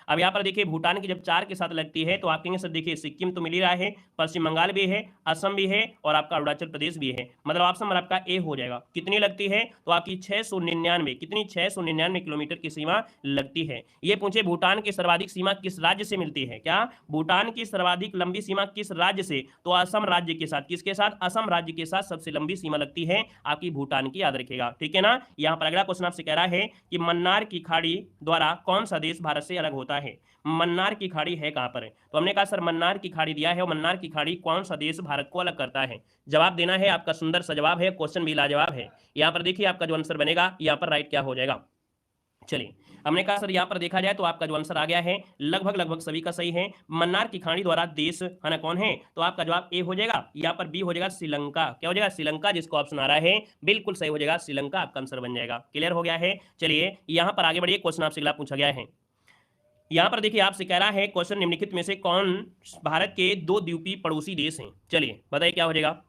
अब यहाँ पर देखिए भूटान की जब 4 के साथ लगती है तो आप कहेंगे सर देखिए सिक्किम तो मिल ही रहा है, पश्चिम बंगाल भी है, असम भी है और आपका अरुणाचल प्रदेश भी है, मतलब ऑप्शन नंबर आपका ए हो जाएगा। कितनी लगती है, तो आपकी 699, कितनी, 699 किलोमीटर की सीमा लगती है। ये पूछे भूटान की सर्वाधिक सीमा किस राज्य से मिलती है, क्या भूटान की सर्वाधिक लंबी सीमा किस राज्य से, तो असम राज्य के साथ, किसके साथ, असम राज्य के साथ सबसे लंबी सीमा लगती है आपकी भूटान की, याद रखेगा, ठीक है ना। यहाँ पर अगला क्वेश्चन आपसे कह रहा है कि मन्नार की खाड़ी द्वारा कौन सा देश भारत से अलग होता है। मन्नार की खाड़ी है कहां पर है, तो हमने कहा सर मन्नार की खाड़ी दिया है और मन्नार की खाड़ी कौन सा देश भारत को अलग करता है। जवाब देना है, आपका सुंदर सा जवाब है, क्वेश्चन भी लाजवाब है। यहां पर देखिए आपका जो आंसर बनेगा यहां पर राइट क्या हो जाएगा। चलिए हमने कहा सर यहाँ पर देखा जाए तो आपका जो आंसर आ गया है लगभग सभी का सही है। मन्नार की खाड़ी द्वारा देश है ना कौन है, तो आपका जवाब ए हो जाएगा, यहाँ पर बी हो जाएगा श्रीलंका, क्या हो जाएगा, श्रीलंका, जिसको ऑप्शन आ रहा है बिल्कुल सही हो जाएगा, श्रीलंका आपका आंसर बन जाएगा। क्लियर हो गया है। चलिए यहाँ पर आगे बढ़िए, क्वेश्चन आपसे अगला पूछा गया है। यहाँ पर देखिए आपसे कह रहा है क्वेश्चन निम्नलिखित में से कौन भारत के 2 द्वीपीय पड़ोसी देश हैं। चलिए बताइए क्या हो जाएगा।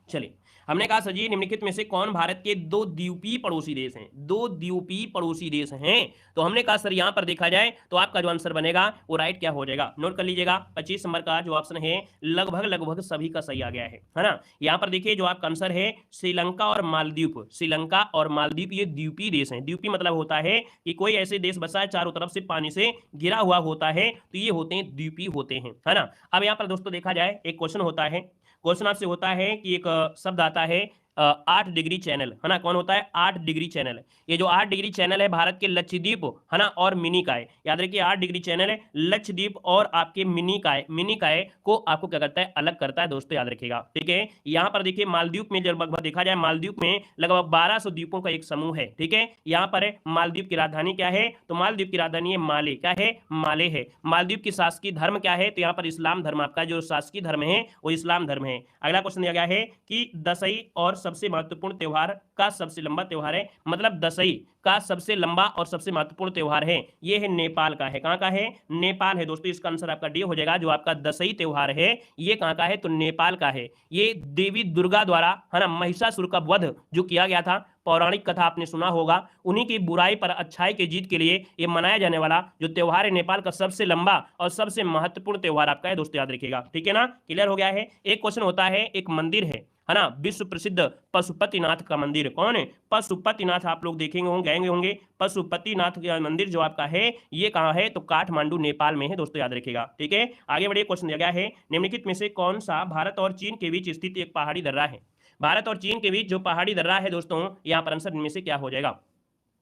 चलिए हमने कहा सर जी निम्नलिखित में से कौन भारत के 2 द्वीपीय पड़ोसी देश हैं, 2 द्वीपीय पड़ोसी देश हैं। तो हमने कहा सर यहां पर देखा जाए तो आपका जो आंसर बनेगा वो राइट क्या हो जाएगा, नोट कर लीजिएगा। 25 नंबर का जो ऑप्शन है लगभग सभी का सही आ गया है ना। यहां पर देखिए जो आपका आंसर है श्रीलंका और मालदीव, श्रीलंका और मालदीव ये द्वीपीय देश हैं। द्वीपीय मतलब होता है कि कोई ऐसे देश बसा है चारों तरफ से पानी से घिरा हुआ होता है, तो ये होते हैं द्वीपीय होते हैं, है ना। अब यहाँ पर दोस्तों देखा जाए एक क्वेश्चन होता है, क्वेश्चन आपसे होता है कि एक शब्द आता है 8 डिग्री चैनल, है ना, कौन होता है 8 डिग्री चैनल। ये जो 8 डिग्री चैनल है भारत के लक्षद्वीप, है ना, और मिनिकॉय, याद रखिए 8 डिग्री चैनल है लक्षद्वीप और आपके मिनिकॉय को आपको क्या करता है, अलग करता है दोस्तों, याद रखिएगा, ठीक है। यहाँ पर देखिए मालदीव में जब लगभग देखा जाए मालदीव में लगभग 1200 द्वीपों का एक समूह है, ठीक है। यहाँ पर मालदीव की राजधानी क्या है, तो मालदीव की राजधानी है माले, क्या है, माले है। मालदीव की शासकीय धर्म क्या है, तो यहाँ पर इस्लाम धर्म, आपका जो शासकीय धर्म है वो इस्लाम धर्म है। अगला क्वेश्चन दिया गया है कि दशई और सबसे महत्वपूर्ण त्योहार का सबसे लंबा त्योहार है, मतलब दशई का सबसे लंबा और सबसे महत्वपूर्ण त्योहार है, ये है नेपाल का है। कहां का है, नेपाल है दोस्तों, इसका आंसर आपका डी हो जाएगा। जो आपका दशई त्योहार है ये कहां का है, तो नेपाल का है। ये देवी दुर्गा द्वारा, है ना, महिषासुर का वध जो किया गया था, पौराणिक कथा आपने सुना होगा, उन्हीं की बुराई पर अच्छाई की जीत के लिए ये मनाया जाने वाला जो त्योहार है नेपाल का सबसे लंबा और सबसे महत्वपूर्ण त्योहार आपका है दोस्तों, याद रखिएगा, ठीक है ना। क्लियर हो गया है। एक क्वेश्चन होता है, एक मंदिर है ना, विश्व प्रसिद्ध पशुपतिनाथ का मंदिर, कौन है, पशुपतिनाथ, आप लोग देखेंगे होंगे, गए होंगे। पशुपतिनाथ का मंदिर जो आपका है ये कहाँ है, तो काठमांडू नेपाल में है दोस्तों, याद रखिएगा, ठीक है। आगे बढ़िए, क्वेश्चन दिया गया है निम्नलिखित में से कौन सा भारत और चीन के बीच स्थित एक पहाड़ी दर्रा है। भारत और चीन के बीच जो पहाड़ी दर्रा है दोस्तों, यहाँ पर आंसर इनमें से क्या हो जाएगा।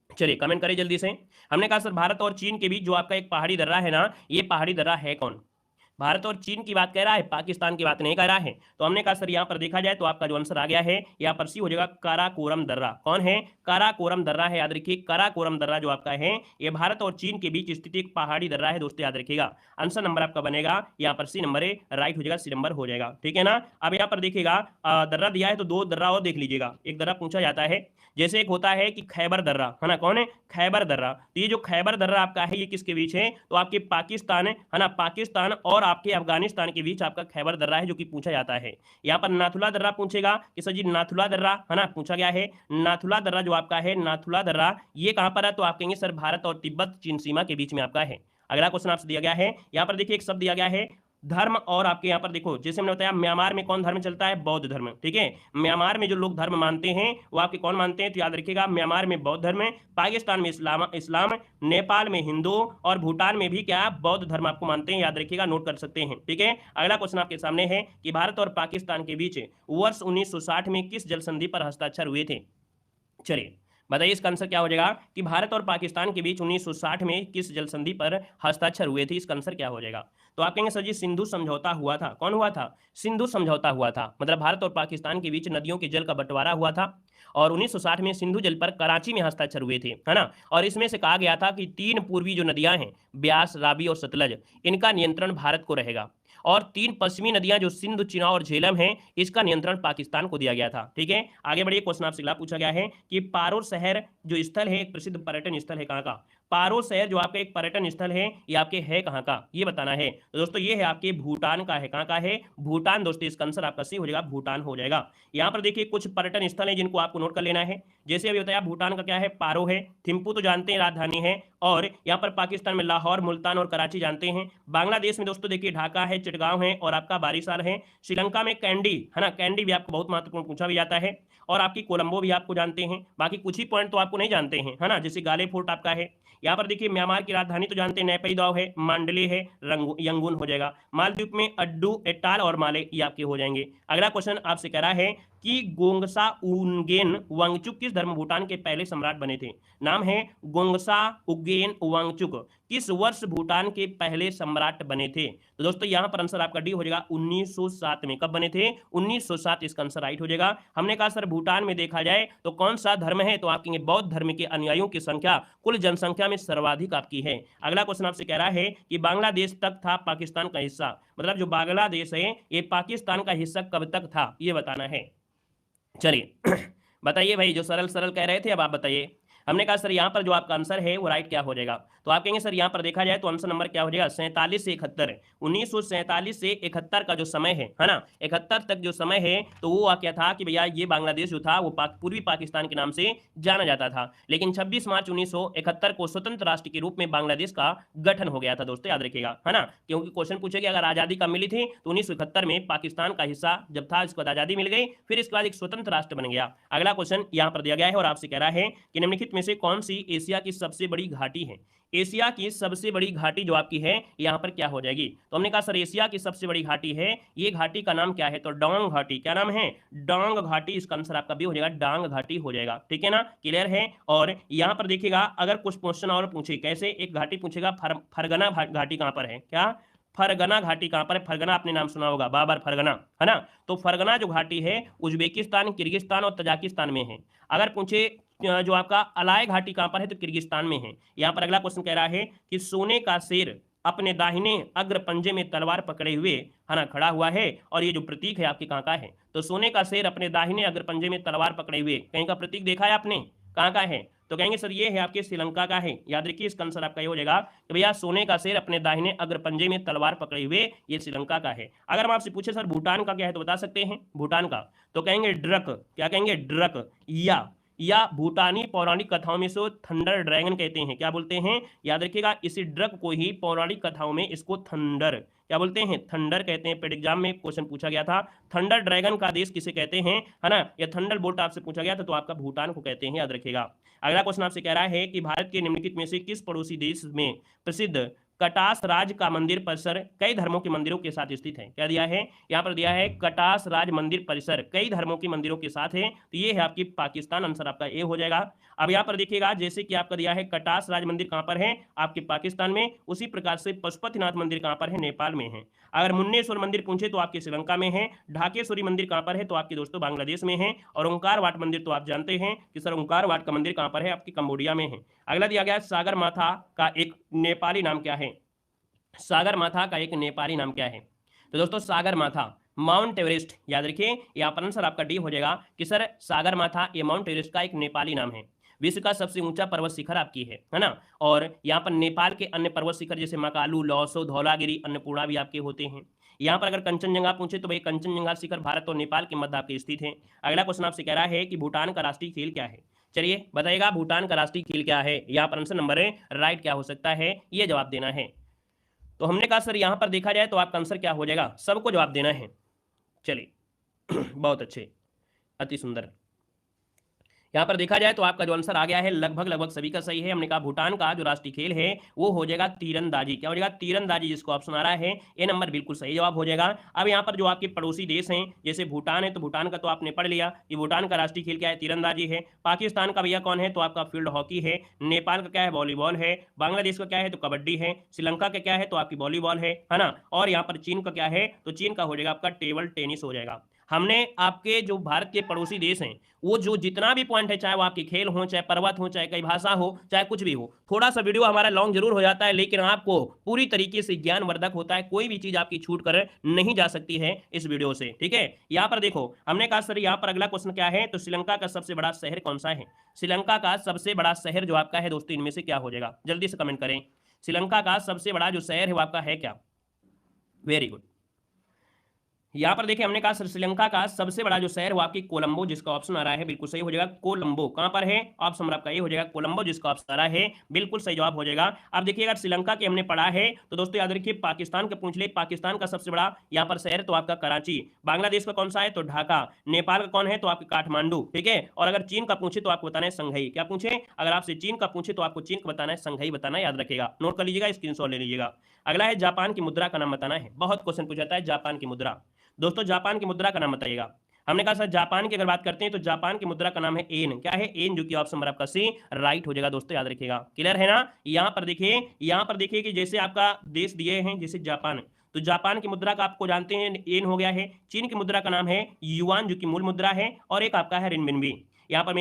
चलिए कमेंट करें जल्दी से। हमने कहा सर भारत और चीन के बीच जो आपका एक पहाड़ी दर्रा है ना, ये पहाड़ी दर्रा है कौन। भारत और चीन की बात कह रहा है, पाकिस्तान की बात नहीं कर रहा है। तो हमने कहा सर यहाँ पर देखा जाए तो आपका जो आंसर आ गया है यहाँ पर सी हो जाएगा, काराकोरम दर्रा। कौन है, काराकोरम दर्रा है, याद रखिए। काराकोरम दर्रा जो आपका है ये भारत और चीन के बीच स्थित एक पहाड़ी दर्रा है दोस्तों, याद रखिएगा। आंसर नंबर आपका बनेगा यहाँ पर सी नंबर है, राइट हो जाएगा, सी नंबर हो जाएगा, ठीक है ना। अब यहाँ पर देखिएगा दर्रा दिया है तो 2 दर्रा और देख लीजिएगा। एक दर्रा पूछा जाता है, जैसे एक होता है कि खैबर दर्रा, है ना, कौन है, खैबर दर्रा। तो ये जो खैबर दर्रा आपका है ये किसके बीच है, तो आपके पाकिस्तान है ना, पाकिस्तान और आपके अफगानिस्तान के बीच आपका खैबर दर्रा है जो कि पूछा जाता है। यहाँ पर नाथुला दर्रा पूछेगा कि सर जी नाथुला दर्रा, है ना, पूछा गया है। नाथुला दर्रा जो आपका है, नाथुला दर्रा ये कहां पर है, तो आप कहेंगे सर भारत और तिब्बत चीन सीमा के बीच में आपका है। अगला क्वेश्चन आपसे दिया गया है, यहाँ पर देखिए एक शब्द दिया गया है धर्म, और आपके यहाँ पर देखो जैसे हमने बताया म्यांमार में कौन धर्म चलता है, बौद्ध धर्म, ठीक है। म्यांमार में जो लोग धर्म मानते हैं वो आपके कौन मानते हैं, तो याद रखिएगा म्यांमार में बौद्ध धर्म है, पाकिस्तान में इस्लाम, नेपाल में हिंदू और भूटान में भी क्या बौद्ध धर्म आपको मानते हैं, याद रखिएगा, नोट कर सकते हैं, ठीक है। अगला क्वेश्चन आपके सामने है कि भारत और पाकिस्तान के बीच वर्ष 1960 में किस जल संधि पर हस्ताक्षर हुए थे। चलिए बताइए इसका आंसर क्या हो जाएगा कि भारत और पाकिस्तान के बीच 1960 में किस जल संधि पर हस्ताक्षर हुए थे, इसका आंसर क्या हो जाएगा। तो आप कहेंगे सर जी सिंधु समझौता हुआ था। कौन हुआ था, सिंधु समझौता हुआ था, मतलब भारत और पाकिस्तान के बीच नदियों के जल का बंटवारा हुआ था। और 1960 में सिंधु जल पर कराची में हस्ताक्षर हुए थे, है ना। और इसमें से कहा गया था कि 3 पूर्वी जो नदियां हैं, ब्यास, रावी और सतलज, इनका नियंत्रण भारत को रहेगा, और 3 पश्चिमी नदियां जो सिंधु, चिनाब और झेलम हैं, इसका नियंत्रण पाकिस्तान को दिया गया था। ठीक है, आगे बढ़िए। क्वेश्चन आपसे अगला पूछा गया है कि पारोर शहर जो स्थल है, एक प्रसिद्ध पर्यटन स्थल है, कहाँ का? पारोर शहर जो आपका एक पर्यटन स्थल है, ये आपके है कहाँ का, ये बताना है। तो दोस्तों ये है आपके भूटान का है। कहाँ का है? भूटान। दोस्तों इसका आंसर आपका सी हो जाएगा, भूटान हो जाएगा। यहाँ पर देखिए कुछ पर्यटन स्थल है जिनको आपको नोट कर लेना है। जैसे अभी बताया, भूटान का क्या है? पारो है। थिम्पू तो जानते हैं राजधानी है। और यहाँ पर पाकिस्तान में लाहौर, मुल्तान और कराची जानते हैं। बांग्लादेश में दोस्तों देखिए ढाका है, चिटगांव है और आपका बारिशाल है। श्रीलंका में कैंडी है ना, कैंडी भी आपको बहुत महत्वपूर्ण पूछा भी जाता है। और आपकी कोलंबो भी आपको जानते हैं। बाकी कुछ ही पॉइंट तो आपको नहीं जानते हैं, है ना, जैसे गाले फोर्ट आपका है। यहाँ पर देखिए म्यांमार की राजधानी तो जानते हैं, नैपीदाव है, मांडले है, यंगून हो जाएगा। मालदीव में अड्डू, एटाल और माले ये आपके हो जाएंगे। अगला क्वेश्चन आपसे कह रहा है कि गोंगसा उनगेन वांगचुक किस धर्म भूटान के पहले सम्राट बने थे? नाम है गोंगसा उगेन वांगचुक, किस वर्ष भूटान के पहले सम्राट बने थे? तो दोस्तों यहाँ पर आंसर आपका डी हो जाएगा 1907 में। कब बने थे? 1907 इसका आंसर राइट हो जाएगा। हमने कहा सर भूटान में देखा जाए तो कौन सा धर्म है, तो आप कहेंगे बौद्ध धर्म के अनुयायियों की संख्या कुल जनसंख्या में सर्वाधिक आपकी है। अगला क्वेश्चन आपसे कह रहा है कि बांग्लादेश तक था पाकिस्तान का हिस्सा, मतलब जो बांग्लादेश है ये पाकिस्तान का हिस्सा कब तक था, ये बताना है। चलिए बताइए भाई, जो सरल सरल कह रहे थे अब आप बताइए। हमने कहा सर यहाँ पर जो आपका आंसर है वो राइट क्या हो जाएगा, तो आप कहेंगे सर यहाँ पर देखा जाए तो आंसर नंबर क्या हो जाएगा? 47 से 71। 1947 से 71 का जो समय है ना, 71 तक जो समय है, तो वो क्या था कि भैया ये बांग्लादेश जो था वो पूर्वी पाकिस्तान के नाम से जाना जाता था। लेकिन 26 मार्च 1971 को स्वतंत्र राष्ट्र के रूप में बांग्लादेश का गठन हो गया था। दोस्तों याद रखिएगा, है ना, क्योंकि क्वेश्चन पूछेगा अगर आजादी कब मिली थी, तो 1971 में पाकिस्तान का हिस्सा जब था, इसके बाद आजादी मिल गई, फिर इसके बाद एक स्वतंत्र राष्ट्र बन गया। अगला क्वेश्चन यहाँ पर दिया गया है और आपसे कह रहा है कि निम्नलिखित में से कौन सी एशिया की सबसे बड़ी घाटी है? एशिया की सबसे बड़ी घाटी जो आपकी है यहां पर क्या हो जाएगी? तो हमने कहा सर एशिया की सबसे बड़ी घाटी है, ये घाटी का नाम क्या है? तो डोंग घाटी। क्या नाम है? डोंग घाटी। इसका आंसर आपका भी हो जाएगा, डांग घाटी हो जाएगा। ठीक है ना, क्लियर है। और यहां पर देखिएगा अगर कुछ क्वेश्चन और पूछे, कैसे एक घाटी पूछेगा, फरगना घाटी कहां पर है? क्या फरगना घाटी कहां पर है? फरगना आपने नाम सुना होगा, बाबर फरगना, है ना। तो फरगना जो घाटी है उज्बेकिस्तान, किर्गिस्तान और तजाकिस्तान में है। अगर पूछे जो आपका अलाय घाटी कहां पर है, तो किर्गिस्तान में है। यहां पर अगला क्वेश्चन कह रहा है कि सोने का शेर अपने दाहिने अग्र पंजे में तलवार पकड़े हुए, है ना, खड़ा हुआ है, और ये जो प्रतीक है आपके कहां का है? तो सोने का शेर अपने दाहिने अग्र पंजे में तलवार पकड़े हुए कहीं का प्रतीक देखा है आपने? कहां का है? तो कहेंगे सर ये है आपके श्रीलंका का है। याद रखिए इसका आंसर आपका ये हो जाएगा कि भैया सोने का शेर अपने दाहिने अग्र पंजे में तलवार पकड़े हुए, ये श्रीलंका का है। अगर हम आपसे पूछे सर भूटान का क्या है, तो बता सकते हैं भूटान का? तो कहेंगे ड्रक। क्या कहेंगे? ड्रक। या भूटानी पौराणिक कथाओं में से थंडर ड्रैगन कहते हैं। क्या बोलते हैं? याद रखिएगा, इसी ड्रग को ही पौराणिक कथाओं में इसको थंडर क्या बोलते हैं? थंडर कहते हैं। पेड एग्जाम में क्वेश्चन पूछा गया था, थंडर ड्रैगन का देश किसे कहते हैं, है ना, या थंडर बोल्ट आपसे पूछा गया था तो आपका भूटान को कहते हैं, याद रखिएगा। अगला क्वेश्चन आपसे कह रहा है कि भारत के निम्नलिखित में से किस पड़ोसी देश में प्रसिद्ध कटास राज का मंदिर परिसर कई धर्मों के मंदिरों के साथ स्थित है? क्या दिया है? यहाँ पर दिया है कटास राज मंदिर परिसर कई धर्मों के मंदिरों के साथ है, तो ये है आपकी पाकिस्तान। आंसर आपका ए हो जाएगा। अब यहाँ पर देखिएगा जैसे कि आपका दिया है कटास राज मंदिर कहाँ पर है? आपके पाकिस्तान में। उसी प्रकार से पशुपतिनाथ मंदिर कहाँ पर है? नेपाल में है। अगर मुन्नेश्वर मंदिर पूछे तो आपके श्रीलंका में है। ढाकेश्वरी मंदिर कहाँ पर है? तो आपके दोस्तों बांग्लादेश में है। और ओंकार वाट मंदिर तो आप जानते हैं कि सर ओंकार वाट का मंदिर कहाँ पर है? आपकी कंबोडिया में है। अगला दिया गया सागर माथा का एक नेपाली नाम क्या है? सागर माथा का एक नेपाली नाम क्या है? तो दोस्तों सागर माथा माउंट एवरेस्ट। याद रखिए यहाँ पर आंसर आपका डी हो जाएगा कि सर सागर माथा ये माउंट एवरेस्ट का एक नेपाली नाम है। विश्व का सबसे ऊंचा पर्वत शिखर आपकी है ना। और यहाँ पर नेपाल के अन्य पर्वत शिखर जैसे मकालू, लौसो, धौलागिरी, अन्नपूर्णा भी आपके होते हैं। यहाँ पर अगर कंचनजंगा पूछे तो भाई कंचनजंगा शिखर भारत और नेपाल के मध्य आपके स्थित है। अगला क्वेश्चन आपसे कह रहा है कि भूटान का राष्ट्रीय खेल क्या है? चलिए बताइएगा भूटान का राष्ट्रीय खेल क्या है। यहाँ पर आंसर नंबर राइट क्या हो सकता है, ये जवाब देना है। तो हमने कहा सर यहां पर देखा जाए तो आपका आंसर क्या हो जाएगा? सबको जवाब देना है। चलिए बहुत अच्छे, अति सुंदर। यहाँ पर देखा जाए तो आपका जो आंसर आ गया है लगभग सभी का सही है। हमने कहा भूटान का जो राष्ट्रीय खेल है वो हो जाएगा तीरंदाजी। क्या हो जाएगा? तीरंदाजी, जिसको ऑप्शन आ रहा है ये नंबर बिल्कुल सही जवाब हो जाएगा। अब यहाँ पर जो आपके पड़ोसी देश हैं जैसे भूटान है, तो भूटान का तो आपने पढ़ लिया कि भूटान का राष्ट्रीय खेल क्या है? तीरंदाजी है। पाकिस्तान का भैया कौन है? तो आपका फील्ड हॉकी है। नेपाल का क्या है? वॉलीबॉल है। बांग्लादेश का क्या है? तो कबड्डी है। श्रीलंका का क्या है? तो आपकी वॉलीबॉल है ना। और यहाँ पर चीन का क्या है? तो चीन का हो जाएगा आपका टेबल टेनिस हो जाएगा। हमने आपके जो भारत के पड़ोसी देश हैं वो जो जितना भी पॉइंट है, चाहे वो आपके खेल हो, चाहे पर्वत हो, चाहे कई भाषा हो, चाहे कुछ भी हो, थोड़ा सा वीडियो हमारा लॉन्ग जरूर हो जाता है लेकिन आपको पूरी तरीके से ज्ञानवर्धक होता है, कोई भी चीज आपकी छूट कर नहीं जा सकती है इस वीडियो से। ठीक है, यहाँ पर देखो हमने कहा सर यहाँ पर अगला क्वेश्चन क्या है, तो श्रीलंका का सबसे बड़ा शहर कौन सा है? श्रीलंका का सबसे बड़ा शहर जो आपका है दोस्तों इनमें से क्या हो जाएगा, जल्दी से कमेंट करें। श्रीलंका का सबसे बड़ा जो शहर है वो आपका है क्या? Very good. यहाँ पर देखिए हमने कहा श्रीलंका का सबसे बड़ा जो शहर वो आपकी कोलंबो, जिसका ऑप्शन आ रहा है बिल्कुल सही हो जाएगा कोलंबो। कहां पर है? ऑप्शन नंबर आपका ये हो जाएगा कोलंबो, जिसका ऑप्शन आ रहा है बिल्कुल सही जवाब हो जाएगा। अब देखिए अगर श्रीलंका के हमने पढ़ा है तो दोस्तों याद रखिए पाकिस्तान का पूछ ले, पाकिस्तान का सबसे बड़ा यहाँ पर शहर तो आपका कराची, बांग्लादेश का कौन सा है तो ढाका, नेपाल का कौन है तो आपका काठमांडू। ठीक है, और अगर चीन का पूछे तो आपको बताना है संघई। क्या पूछे? अगर आपसे चीन का पूछे तो आपको चीन का बताना है, संघई बताना, याद रखेगा, नोट कर लीजिएगा, स्क्रीनशॉट ले लीजिएगा। अगला है जापान की मुद्रा का नाम बताना है, बहुत क्वेश्चन पूछा जाता है जापान की मुद्रा। दोस्तों जापान की मुद्रा का नाम बताइएगा। हमने कहा सर जापान की अगर बात करते हैं तो जापान की मुद्रा का नाम है एन। क्या है? एन, जो कि ऑप्शन नंबर आपका सी राइट हो जाएगा दोस्तों, याद रखिएगा। क्लियर है ना? यहाँ पर देखिए कि जैसे आपका देश दिए हैं जैसे जापान, तो जापान की मुद्रा का आपको जानते हैं एन हो गया है। चीन की मुद्रा का नाम है युआन, जो कि मूल मुद्रा है, और एक आपका है रिनमिनबी। यहाँ पर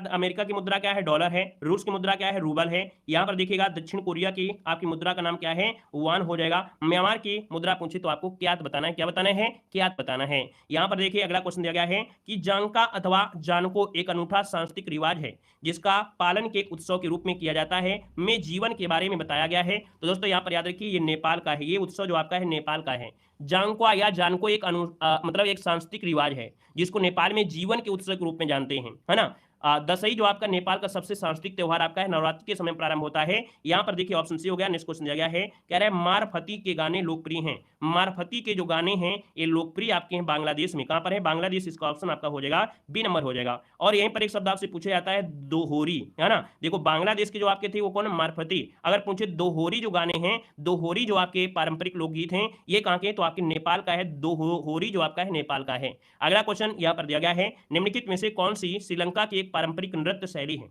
अमेरिका की मुद्रा क्या है? डॉलर है। रूस की मुद्रा क्या है? रूबल है। यहाँ पर देखिएगा दक्षिण कोरिया की आपकी मुद्रा का नाम क्या है? वान हो जाएगा। म्यांमार की मुद्रा पूछे तो आपको क्यात बताना है। क्या बताना है? क्यात बताना है। यहाँ पर देखिए अगला क्वेश्चन दिया गया है कि जांका अथवा जानको एक अनूठा सांस्कृतिक रिवाज है जिसका पालन के उत्सव के रूप में किया जाता है, में जीवन के बारे में बताया गया है। तो दोस्तों यहाँ पर याद रखिए ये नेपाल का है, ये उत्सव जो आपका है नेपाल का है। जांक्वा या जानको एक मतलब एक सांस्कृतिक रिवाज है जिसको नेपाल में जीवन के उत्सव के रूप में जानते हैं, है ना। दशई जो आपका नेपाल का सबसे सांस्कृतिक त्योहार आपका है नवरात्रि के समय प्रारंभ होता है। यहाँ पर देखिए ऑप्शन सी हो गया। नेक्स्ट क्वेश्चन दिया गया है, कह रहा है मारफती के गाने लोकप्रिय हैं। मारफती के जो गाने हैं ये लोकप्रिय आपके हैं बांग्लादेश में। कहां पर है? बांग्लादेश। इसका ऑप्शन आपका हो जाएगा बी नंबर हो जाएगा। और यहीं पर एक शब्द आपसे पूछा जाता है दोहोरी, है ना। देखो बांग्लादेश के जो आपके थे वो कौन? मारफती। अगर पूछे दोहोरी जो गाने हैं, दोहोरी जो आपके पारंपरिक लोकगीत हैं, ये कहां के? तो आपके नेपाल का है। दोहोरी जो आपका है नेपाल का है। अगला क्वेश्चन यहाँ पर दिया गया है, निम्नलिखित में से कौन सी श्रीलंका की एक पारंपरिक नृत्य शैली है?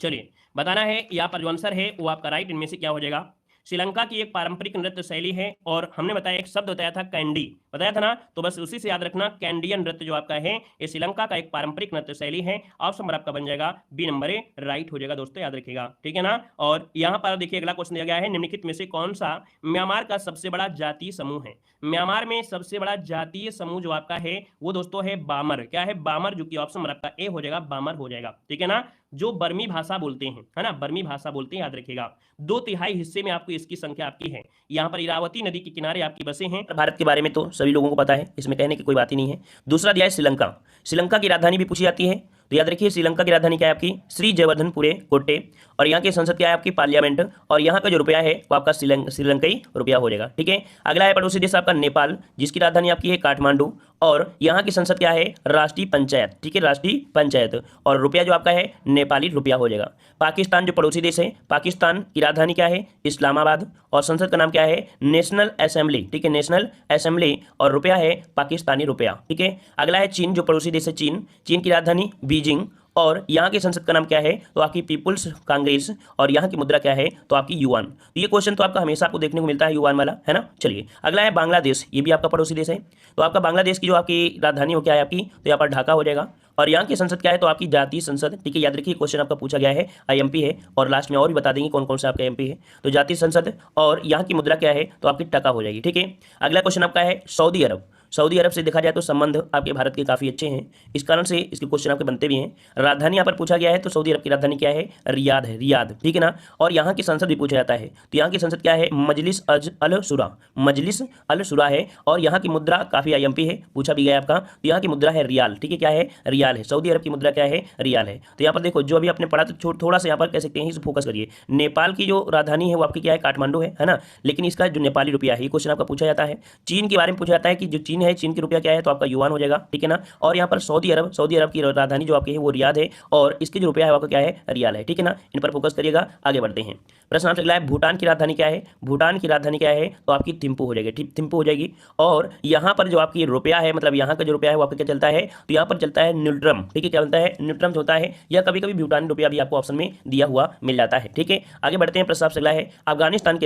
चलिए बताना है। यहाँ पर जो आंसर है वो आपका राइट, इनमें से क्या हो जाएगा? श्रीलंका की एक पारंपरिक नृत्य शैली है, और हमने बताया एक शब्द बताया था कैंडी, बताया था ना, तो बस उसी से याद रखना। कैंडियन नृत्य जो आपका है ये श्रीलंका का एक पारंपरिक नृत्य शैली है। ऑप्शन नंबर आपका बन जाएगा बी नंबर ए राइट हो जाएगा दोस्तों, याद रखिएगा। ठीक है ना। और यहाँ पर देखिए अगला क्वेश्चन दिया गया है, निम्नलिखित में से कौन सा म्यांमार का सबसे बड़ा जातीय समूह है? म्यांमार में सबसे बड़ा जातीय समूह जो आपका है वो दोस्तों है बामर। क्या है? बामर, जो कि ऑप्शन नंबर आपका ए हो जाएगा, बामर हो जाएगा। ठीक है ना, जो बर्मी भाषा बोलते हैं, है ना, बर्मी भाषा बोलते हैं, याद रखिएगा। 2/3 हिस्से में आपको इसकी संख्या आपकी है। यहाँ पर इरावती नदी के किनारे आपकी बसे हैं। भारत के बारे में तो सभी लोगों को पता है, इसमें कहने की कोई बात ही नहीं है। दूसरा दिया है श्रीलंका। श्रीलंका की राजधानी भी पूछी जाती है, तो याद रखिए श्रीलंका की राजधानी क्या है आपकी? श्री जयवर्धनपुरे कोट्टे। और यहाँ की संसद क्या है आपकी? पार्लियामेंट। और यहाँ का जो रुपया है वो आपका श्रीलंकाई रुपया हो जाएगा। ठीक है, अगला है पड़ोसी देश आपका नेपाल, जिसकी राजधानी आपकी है काठमांडू। और यहाँ की संसद क्या है? राष्ट्रीय पंचायत। ठीक है, राष्ट्रीय पंचायत। और रुपया जो आपका है नेपाली रुपया हो जाएगा। पाकिस्तान जो पड़ोसी देश है, पाकिस्तान की राजधानी क्या है? इस्लामाबाद। और संसद का नाम क्या है? National assembly. ठीक है, नेशनल असेंबली। और रुपया है पाकिस्तानी रुपया। ठीक है, अगला है चीन जो पड़ोसी देश है चीन, चीन की राजधानी बीजिंग। और यहाँ की संसद का नाम क्या है? तो आपकी पीपुल्स कांग्रेस। और यहाँ की मुद्रा क्या है? तो आपकी युआन। तो ये क्वेश्चन तो आपका हमेशा आपको देखने को मिलता है युआन वाला, है ना। चलिए अगला है बांग्लादेश, ये भी आपका पड़ोसी देश है। तो आपका बांग्लादेश की जो आपकी राजधानी हो क्या है आपकी? तो यहाँ पर ढाका हो जाएगा। और यहाँ की संसद क्या है? तो आपकी जातीय संसद। ठीक है, याद रखिए क्वेश्चन आपका पूछा गया है, आईएमपी है। और लास्ट में और भी बता देंगे कौन कौन सा आपका एमपी है। तो जातीय संसद। और यहाँ की मुद्रा क्या है? तो आपकी टका हो जाएगी। ठीक है, अगला क्वेश्चन आपका है सऊदी अरब। सऊदी अरब से देखा जाए तो संबंध आपके भारत के काफ़ी अच्छे हैं, इस कारण से इसके क्वेश्चन आपके बनते भी हैं। राजधानी यहाँ पर पूछा गया है, तो सऊदी अरब की राजधानी क्या है? रियाद है, रियाद। ठीक है ना। और यहाँ की संसद भी पूछा जाता है, तो यहाँ की संसद क्या है? मजलिस अल शुरा, मजलिस अल शुरा है। और यहाँ की मुद्रा काफ़ी आईएमपी है, पूछा भी गया आपका। तो यहाँ की मुद्रा है रियाल। ठीक है, क्या है? रियाल है। सऊदी अरब की मुद्रा क्या है? रियाल है। तो यहाँ पर देखो जो अभी आपने पढ़ा तो थोड़ा सा यहाँ पर कह सकते हैं, इस फोकस करिए। नेपाल की जो राजधानी है वो आपकी क्या है? काठमांडू है ना। लेकिन इसका जो नेपाली रुपया है ये क्वेश्चन आपका पूछा जाता है। चीन के बारे में पूछा जाता है कि जो चीन है, चीन की रुपया क्या है? तो आपका युआन हो जाएगा। ठीक है ना। और यहाँ पर सऊदी अरब की राजधानी जो आपकी है वो रियाद है। और इसके जो रुपया है आपका क्या है? रियाल है। ठीक है ना, इन पर फोकस करिएगा। आगे बढ़ते हैं। प्रश्न आपसे अगला है, भूटान की राजधानी क्या है? भूटान की राजधानी क्या है? तो आपकी थिम्पू हो जाएगी। ठीक, थिम्पू हो जाएगी। और यहाँ पर जो आपकी रुपया है, मतलब यहाँ का जो रुपया है वो आपका क्या चलता है? तो यहाँ पर चलता है न्यूट्रम। ठीक है, क्या बनता है? न्यूट्रम होता है, या कभी कभी भूटानी रुपया भी आपको ऑप्शन में दिया हुआ मिल जाता है। ठीक है, आगे बढ़ते हैं। प्रश्न आपसे अगला है, अफगानिस्तान की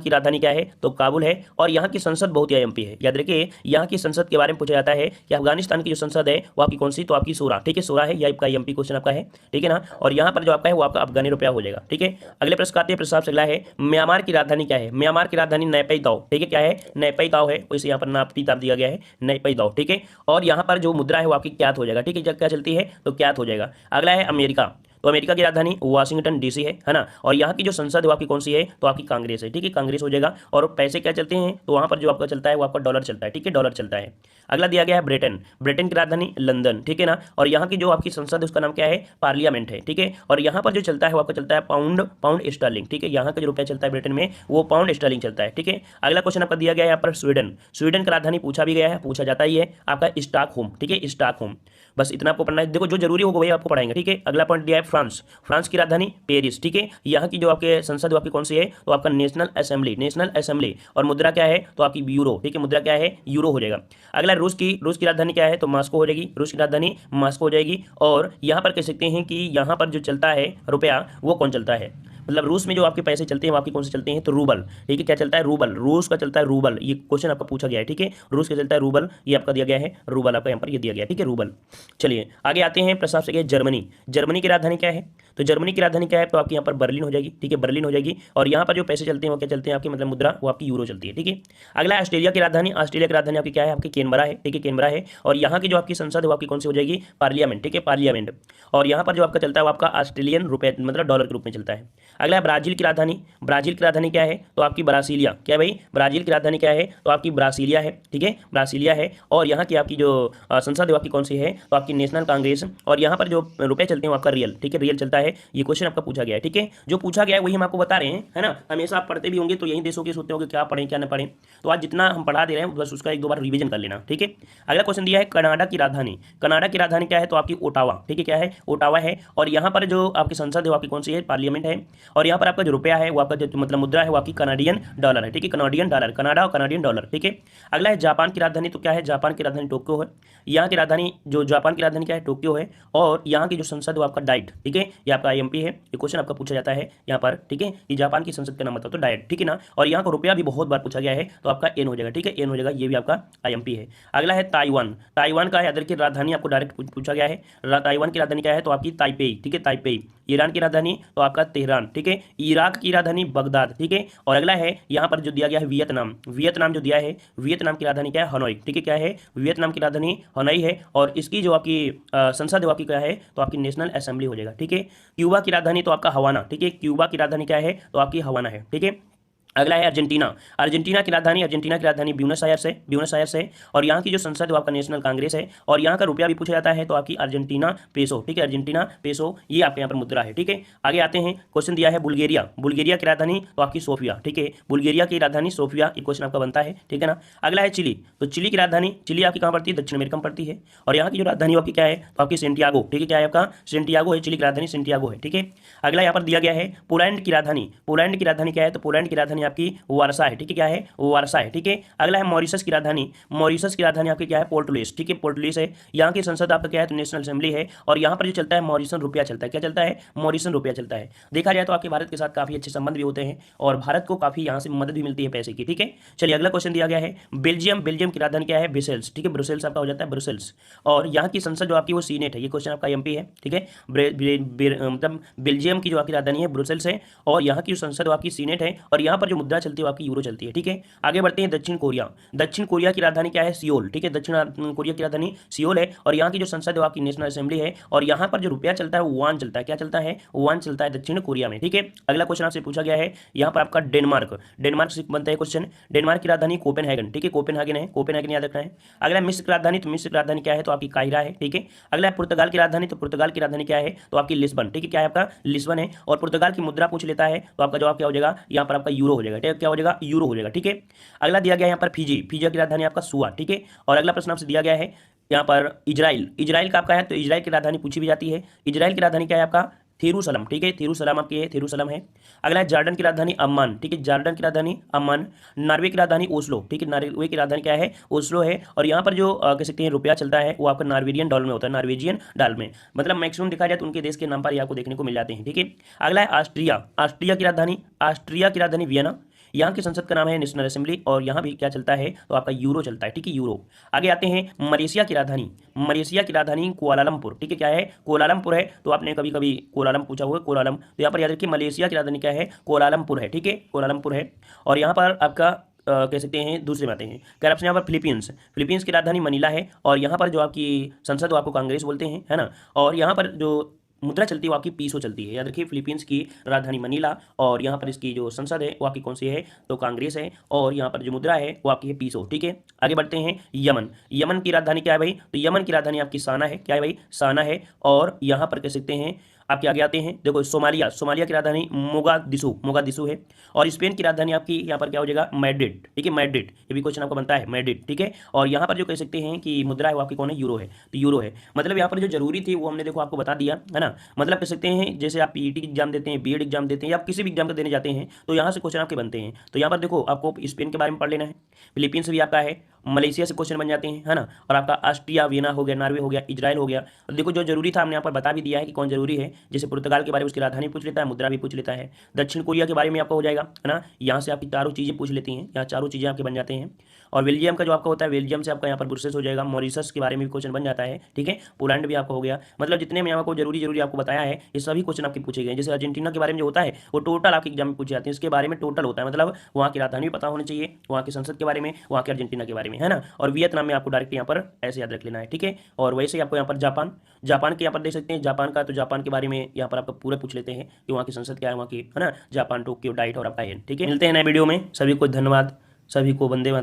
राजधानी क्या है? तो काबुल है। और यहाँ की संसद बहुत ही आईएमपी है, याद रखिए। देखिए यहाँ की संसद के बारे में पूछा जाता है कि अफगानिस्तान की जो संसद है वो आपकी कौन सी, तो आपकी शूरा, ठीक है, शूरा है, ये आपका एमपी क्वेश्चन आपका है, ठीक है ना। और यहाँ पर जो आपका है वो आपका अफगानी रुपया हो जाएगा, ठीक है। अगले प्रश्न आते हैं, प्रश्न आपसे अगला है, म्यांमार की राजधानी क्या है? म्यांमार की राजधानी नैपई ताओ, ठीक है, क्या है? नैपई ताओ है, इसे यहाँ पर नापी ताप दिया गया है, नैपई ताओ, ठीक है। और यहाँ पर जो मुद्रा है वो आपकी क्यात हो जाएगा, ठीक है, जब क्या चलती है तो क्यात हो जाएगा। अगला है अमेरिका, तो अमेरिका की राजधानी वाशिंगटन डीसी है ना। और यहाँ की जो संसद है वो आपकी कौन सी है, तो आपकी कांग्रेस है, ठीक है, कांग्रेस हो जाएगा। और पैसे क्या चलते हैं, तो वहाँ पर जो आपका चलता है वो आपका डॉलर चलता है, ठीक है, डॉलर चलता है। अगला दिया गया है ब्रिटेन, ब्रिटेन की राजधानी लंदन, ठीक है ना। और यहाँ की जो आपकी संसद है उसका नाम क्या है, पार्लियामेंट है, ठीक है। और यहाँ पर जो चलता है वो आपका चलता है पाउंड स्टर्लिंग, ठीक है, यहाँ का जो रुपया चलता है ब्रिटेन में वो पाउंड स्टर्लिंग चलता है, ठीक है। अगला क्वेश्चन आपका दिया गया है यहाँ पर स्वीडन, स्वीडन की राजधानी पूछा भी गया है, पूछा जाता ही है आपका स्टॉकहोम, ठीक है, स्टॉकहोम। बस इतना आपको पढ़ना है, देखो जो जरूरी होगा वही आपको पढ़ाएंगे, ठीक है। अगला पॉइंट दिया है फ्रांस, फ्रांस की राजधानी पेरिस, ठीक है। यहाँ की जो आपके संसद वो आपकी कौन सी है, तो आपका नेशनल असेंबली, नेशनल असेंबली। और मुद्रा क्या है, तो आपकी यूरो, ठीक है, मुद्रा क्या है, यूरो हो जाएगा। अगला रूस की राजधानी क्या है, तो मास्को हो जाएगी, रूस की राजधानी मास्को हो जाएगी। और यहाँ पर कह सकते हैं कि यहाँ पर जो चलता है रुपया वो कौन चलता है, मतलब रूस में जो आपके पैसे चलते हैं वो आपके कौन से चलते हैं, तो रूबल, ठीक है, क्या चलता है, रूबल, रूस का चलता है रूबल। ये क्वेश्चन आपका पूछा गया है, ठीक है, रूस का चलता है रूबल, ये आपका दिया गया है रूबल, आपका यहाँ पर ये दिया गया है, ठीक है, रूबल। चलिए आगे आते हैं, प्रश्न आपसे जर्मनी, जर्मनी की राजधानी क्या है, तो जर्मनी की राजधानी क्या है, तो आपकी यहाँ पर बर्लिन हो जाएगी, ठीक है, बर्लिन हो जाएगी। और यहाँ पर जो पैसे चलते हैं वो क्या चलते हैं आपकी, मतलब मुद्रा वो आपकी यूरो चलती है, ठीक है। अगला ऑस्ट्रेलिया की राजधानी, ऑस्ट्रेलिया की राजधानी आपकी क्या है, आपकी कैनबरा है, ठीक है, कैनबरा है। और यहाँ की जो आपकी संसद है वो आपकी कौन सी हो जाएगी, पार्लियामेंट, ठीक है, पार्लियामेंट। और यहाँ पर जो आपका चलता है वो आपका ऑस्ट्रेलियन रुपये मतलब डॉलर के रूप में चलता है। अगला है ब्राजील की राजधानी, ब्राजील की राजधानी क्या है, तो आपकी ब्रासीलिया, क्या भाई, ब्राजील की राजधानी क्या है, तो आपकी ब्रासीलिया है, ठीक है, ब्रासीलिया है। और यहाँ की आपकी जो संसद है आपकी कौन सी है, तो आपकी नेशनल कांग्रेस। और यहाँ पर जो रुपए चलते हैं वो आपका रियल, ठीक है, रियल चलता है। ये क्वेश्चन आपका पूछा गया है, ठीक है, जो पूछा गया है वही हम आपको बता रहे हैं, है ना। हमेशा आप पढ़ते भी होंगे तो यही देशों के सोचते होंगे क्या पढ़ें क्या न पढ़ें, तो आज जितना हम पढ़ा दे रहे हैं बस उसका एक दो बार रिवीजन कर लेना, ठीक है। अगला क्वेश्चन दिया है कनाडा की राजधानी, कनाडा की राजधानी क्या है, तो आपकी ओटावा, ठीक है, क्या है, ओटावा है। और यहाँ पर जो आपकी संसद है वो आपकी कौन सी है, पार्लियामेंट है। और यहाँ पर आपका जो रुपया है वो आपका जो मतलब मुद्रा है वो आपकी कनाडियन डॉलर है, ठीक है, कनाडियन डॉलर, कनाडा और कनाडियन डॉलर, ठीक है। अगला है जापान की राजधानी, तो क्या है, जापान की राजधानी टोक्यो है। यहाँ की राजधानी जो जापान की राजधानी क्या है, टोक्यो है। और यहाँ की जो संसद वो आपका डाइट, ठीक है, ये आपका आईएमपी है। ये क्वेश्चन आपका पूछा जाता है यहाँ पर, ठीक है, ये जापान की संसद का नाम बताओ, तो डाइट, ठीक है ना। और यहाँ का रुपया भी बहुत बार पूछा गया है, तो आपका एन हो जाएगा, ठीक है, एन हो जाएगा, ये भी आपका आईएमपी है। अगला है ताइवान, ताइवान का याद रखिए राजधानी आपको डायरेक्ट पूछा गया है, ताइवान की राजधानी क्या है, तो आपकी ताइपेई, ठीक है, ताइपेई। ईरान की राजधानी तो आपका तेहरान, ठीक है। इराक की राजधानी बगदाद, ठीक है। और अगला है यहाँ पर जो दिया गया है वियतनाम, वियतनाम जो दिया है, वियतनाम की राजधानी क्या है, हनोई, ठीक है, क्या है, वियतनाम की राजधानी हनोई है। और इसकी जो आपकी संसद है वो आपकी क्या है, तो आपकी नेशनल असेंबली हो जाएगा, ठीक है। क्यूबा की राजधानी तो आपका हवाना, ठीक है, क्यूबा की राजधानी क्या है, तो आपकी हवाना है, ठीक है। अगला है अर्जेंटीना, अर्जेंटीना की राजधानी, अर्जेंटीना की राजधानी ब्यूनस आयर्स है, ब्यूनस आयर्स है। और यहाँ की जो संसद है वो आपका नेशनल कांग्रेस है। और यहाँ का रुपया भी पूछा जाता है, तो आपकी अर्जेंटीना पेसो, ठीक है, अर्जेंटीना पेसो, ये आपके यहाँ पर मुद्रा है, ठीक है। आगे आते हैं, क्वेश्चन दिया है बुल्गारिया, बुल्गारिया की राजधानी तो आपकी सोफिया, ठीक है, बुल्गारिया की राजधानी सोफिया, ये क्वेश्चन आपका बनता है, ठीक है ना। अगला है चिली, तो चिली की राजधानी, चिली आपकी कहाँ पड़ती है, दक्षिण अमेरिका में पड़ती है। और यहाँ की जो राजधानी आपकी क्या है, तो आपकी सेंटियागो, ठीक है, क्या है आपका, सेंटियागो है, चिली की राजधानी सेंटियागो है, ठीक है। अगला यहाँ पर दिया गया है पोलैंड की राजधानी, पोलैंड की राजधानी क्या है, तो पोलैंड की राजधानी आपकी वारसा है, ठीक है, क्या है, वारसा है, ठीक है। अगला है मॉरिशस की राजधानी, मॉरिशस की राजधानी आपकी क्या है, पोर्ट लुइस, ठीक है, पोर्ट लुइस है। यहाँ की संसद आपका क्या है, तो नेशनल असेंबली है। और यहाँ पर जो चलता है मॉरिसन रुपया चलता है, क्या चलता है, मॉरिसन रुपया चलता है। देखा जाए तो आपके भारत के साथ काफी अच्छे संबंध भी होते हैं और भारत को काफी यहाँ से मदद भी मिलती है पैसे की, ठीक है। चलिए अगला क्वेश्चन दिया गया है बेल्जियम, बेल्जियम की राजधानी क्या है, ब्रुसेल्स, ठीक है, ब्रुसेल्स आपका हो जाता है ब्रुसेल्स। और यहाँ की संसद जो आपकी वो सीनेट है, ये क्वेश्चन आपका एमपी है, ठीक है। मतलब बेल्जियम की जो आपकी राजधानी है ब्रुसेल्स है। और यहाँ की जो संसद आपकी सीनेट है। और यहाँ पर जो मुद्रा चलती है वो आपकी यूरो चलती है, ठीक है। आगे बढ़ते हैं, दक्षिण कोरिया, दक्षिण कोरिया की राजधानी क्या है, सियोल, ठीक है, दक्षिण कोरिया की राजधानी सियोल है। और यहाँ की जो संसद है वो आपकी नेशनल असेंबली है। और यहाँ पर जो रुपया चलता है वो वान चलता है, क्या चलता है, वान चलता है दक्षिण कोरिया में, ठीक है। अगला क्वेश्चन आपसे पूछा गया है यहाँ पर आपका डेनमार्क, डेनमार्क से बनता है क्वेश्चन, डेनमार्क की राजधानी कोपेनहेगन, ठीक है, कोपेनहेगन है, कोपेनहेगन याद रखना है। अगला मिस्र की राजधानी, तो मिस्र की राजधानी क्या है, तो आपकी काहिरा है, ठीक है। अगला है पुर्तगाल की राजधानी, तो पुर्तगाल की राजधानी क्या है, तो आपकी लिस्बन, ठीक है, क्या है आपका, लिस्बन है। और पुर्तगाल की मुद्रा पूछ लेता है तो आपका जवाब क्या हो जाएगा, यहाँ पर आपका यूरो हो जाएगा, ठीक है, क्या हो जाएगा, यूरो हो जाएगा, ठीक है। अगला दिया गया यहाँ पर फिजी, फिजी की राजधानी आपका सुआ, ठीक है। और अगला प्रश्न आपसे दिया गया है यहाँ पर इजराइल, इजराइल का आपका है, तो इजराइल की राजधानी पूछी भी जाती है। इजराइल की राजधानी क्या है आपका, थेरूसलम, ठीक है, थेरूसलम आपकी है, थेरूसलम है। अगला है जॉर्डन की राजधानी अम्मान, ठीक है, जॉर्डन की राजधानी अम्मान। नॉर्वे की राजधानी ओस्लो, ठीक है, नॉर्वे की राजधानी क्या है, ओस्लो है। और यहाँ पर जो कह सकते हैं रुपया चलता है वो आपका नॉर्वेजियन डॉलर में होता है, नॉर्वेजियन डॉलर में, मतलब मैक्सिमम देखा जाए तो उनके देश के नाम पर आपको देखने को मिल जाते हैं, ठीक है। अगला है ऑस्ट्रिया, ऑस्ट्रिया की राजधानी, ऑस्ट्रिया की राजधानी वियना, यहाँ की संसद का नाम है नेशनल असेंबली, और यहाँ भी क्या चलता है तो आपका यूरो चलता है, ठीक है, यूरो। आगे आते हैं मलेशिया की राजधानी, मलेशिया की राजधानी कुआलालंपुर, ठीक है, क्या है कुआलालंपुर है। तो आपने कभी कभी कोलालम पूछा हुआ, कोलालम, तो यहाँ पर याद रखिए मलेशिया की राजधानी क्या है, कुआलालंपुर है, ठीक है, कुआलालंपुर है। और यहाँ पर आपका कह सकते हैं दूसरे में आते हैं करप्शन, यहाँ पर फिलीपींस, फिलीपींस की राजधानी मनीला है, और यहाँ पर जो आपकी संसद वो आपको कांग्रेस बोलते हैं, है ना। और यहाँ पर जो मुद्रा चलती है वो आपकी पीसो चलती है, याद रखिए फिलीपींस की राजधानी मनीला, और यहाँ पर इसकी जो संसद है वो आपकी कौन सी है तो कांग्रेस है, और यहाँ पर जो मुद्रा है वो आपकी है पीसो, ठीक है। आगे बढ़ते हैं यमन, यमन की राजधानी क्या है भाई, तो यमन की राजधानी आपकी साना है, क्या है भाई, साना है। और यहाँ पर कह सकते हैं आपके आगे आते हैं, देखो सोमालिया, सोमालिया की राजधानी मोगादिशु, मोगादिशु है। और स्पेन की राजधानी आपकी यहाँ पर क्या हो जाएगा, मैड्रिड, ठीक है, मैड्रिड, ये भी क्वेश्चन आपको बनता है, मैड्रिड, ठीक है। और यहाँ पर जो कह सकते हैं कि मुद्रा है वो आपकी कौन है, यूरो है, तो यूरो है। मतलब यहाँ पर जो जरूरी थी वो हमने देखो आपको बता दिया, है ना। मतलब कह सकते हैं जैसे आप पीईटी एग्जाम देते हैं, बीएड एग्जाम देते हैं, या आप किसी भी एग्जाम का देने जाते हैं तो यहाँ से क्वेश्चन आपके बनते हैं। तो यहाँ पर देखो आपको स्पेन के बारे में पढ़ लेना है, फिलीपींस भी आपका है, मलेशिया से क्वेश्चन बन जाते हैं, है ना। और आपका ऑस्ट्रिया, वियना हो गया, नॉर्वे हो गया, इजराइल हो गया। और देखो जो जरूरी था हमने यहाँ पर बता भी दिया है कि कौन जरूरी है, जैसे पुर्तगाल के बारे में उसकी राजधानी पूछ लेता है, मुद्रा भी पूछ लेता है। दक्षिण कोरिया के बारे में आपका हो जाएगा, है ना, यहाँ से आपकी चारों चीज़ें पूछ लेती हैं, यहाँ चारों चीज़ें आपके बन जाते हैं। और बेल्जियम का जो आपका होता है, बेल्जियम से आपका यहाँ पर ब्रुसेल्स हो जाएगा, मॉरिशस के बारे में भी क्वेश्चन बन जाता है, ठीक है, पोलैंड भी आपका हो गया। मतलब जितने में आपको जरूरी आपको बताया है ये सभी क्वेश्चन आपके पूछे गए। जैसे अर्जेंटीना के बारे में जो होता है वो टोटल आपके एग्जाम में पूछे जाते हैं, इसके बारे में टोटल होता है, मतलब वहाँ की राजधानी भी पता होनी चाहिए, वहाँ की संसद के बारे में, वहाँ के अर्जेंटीना के बारे में, है ना। और वियतनाम में आपको डायरेक्ट यहाँ पर ऐसे याद रख लेना है, ठीक है। और वैसे ही आपको यहाँ पर जापान, जापान के यहाँ पर देख सकते हैं, जापान का, तो जापान के बारे में यहाँ पर आपको पूरा पूछ लेते हैं कि वहाँ की संसद क्या है, वहाँ की, है ना, जापान, टोक्यो, डाइट और आपका, ठीक है। मिलते हैं नए वीडियो में, सभी को धन्यवाद, सभी को वंदे मातरम।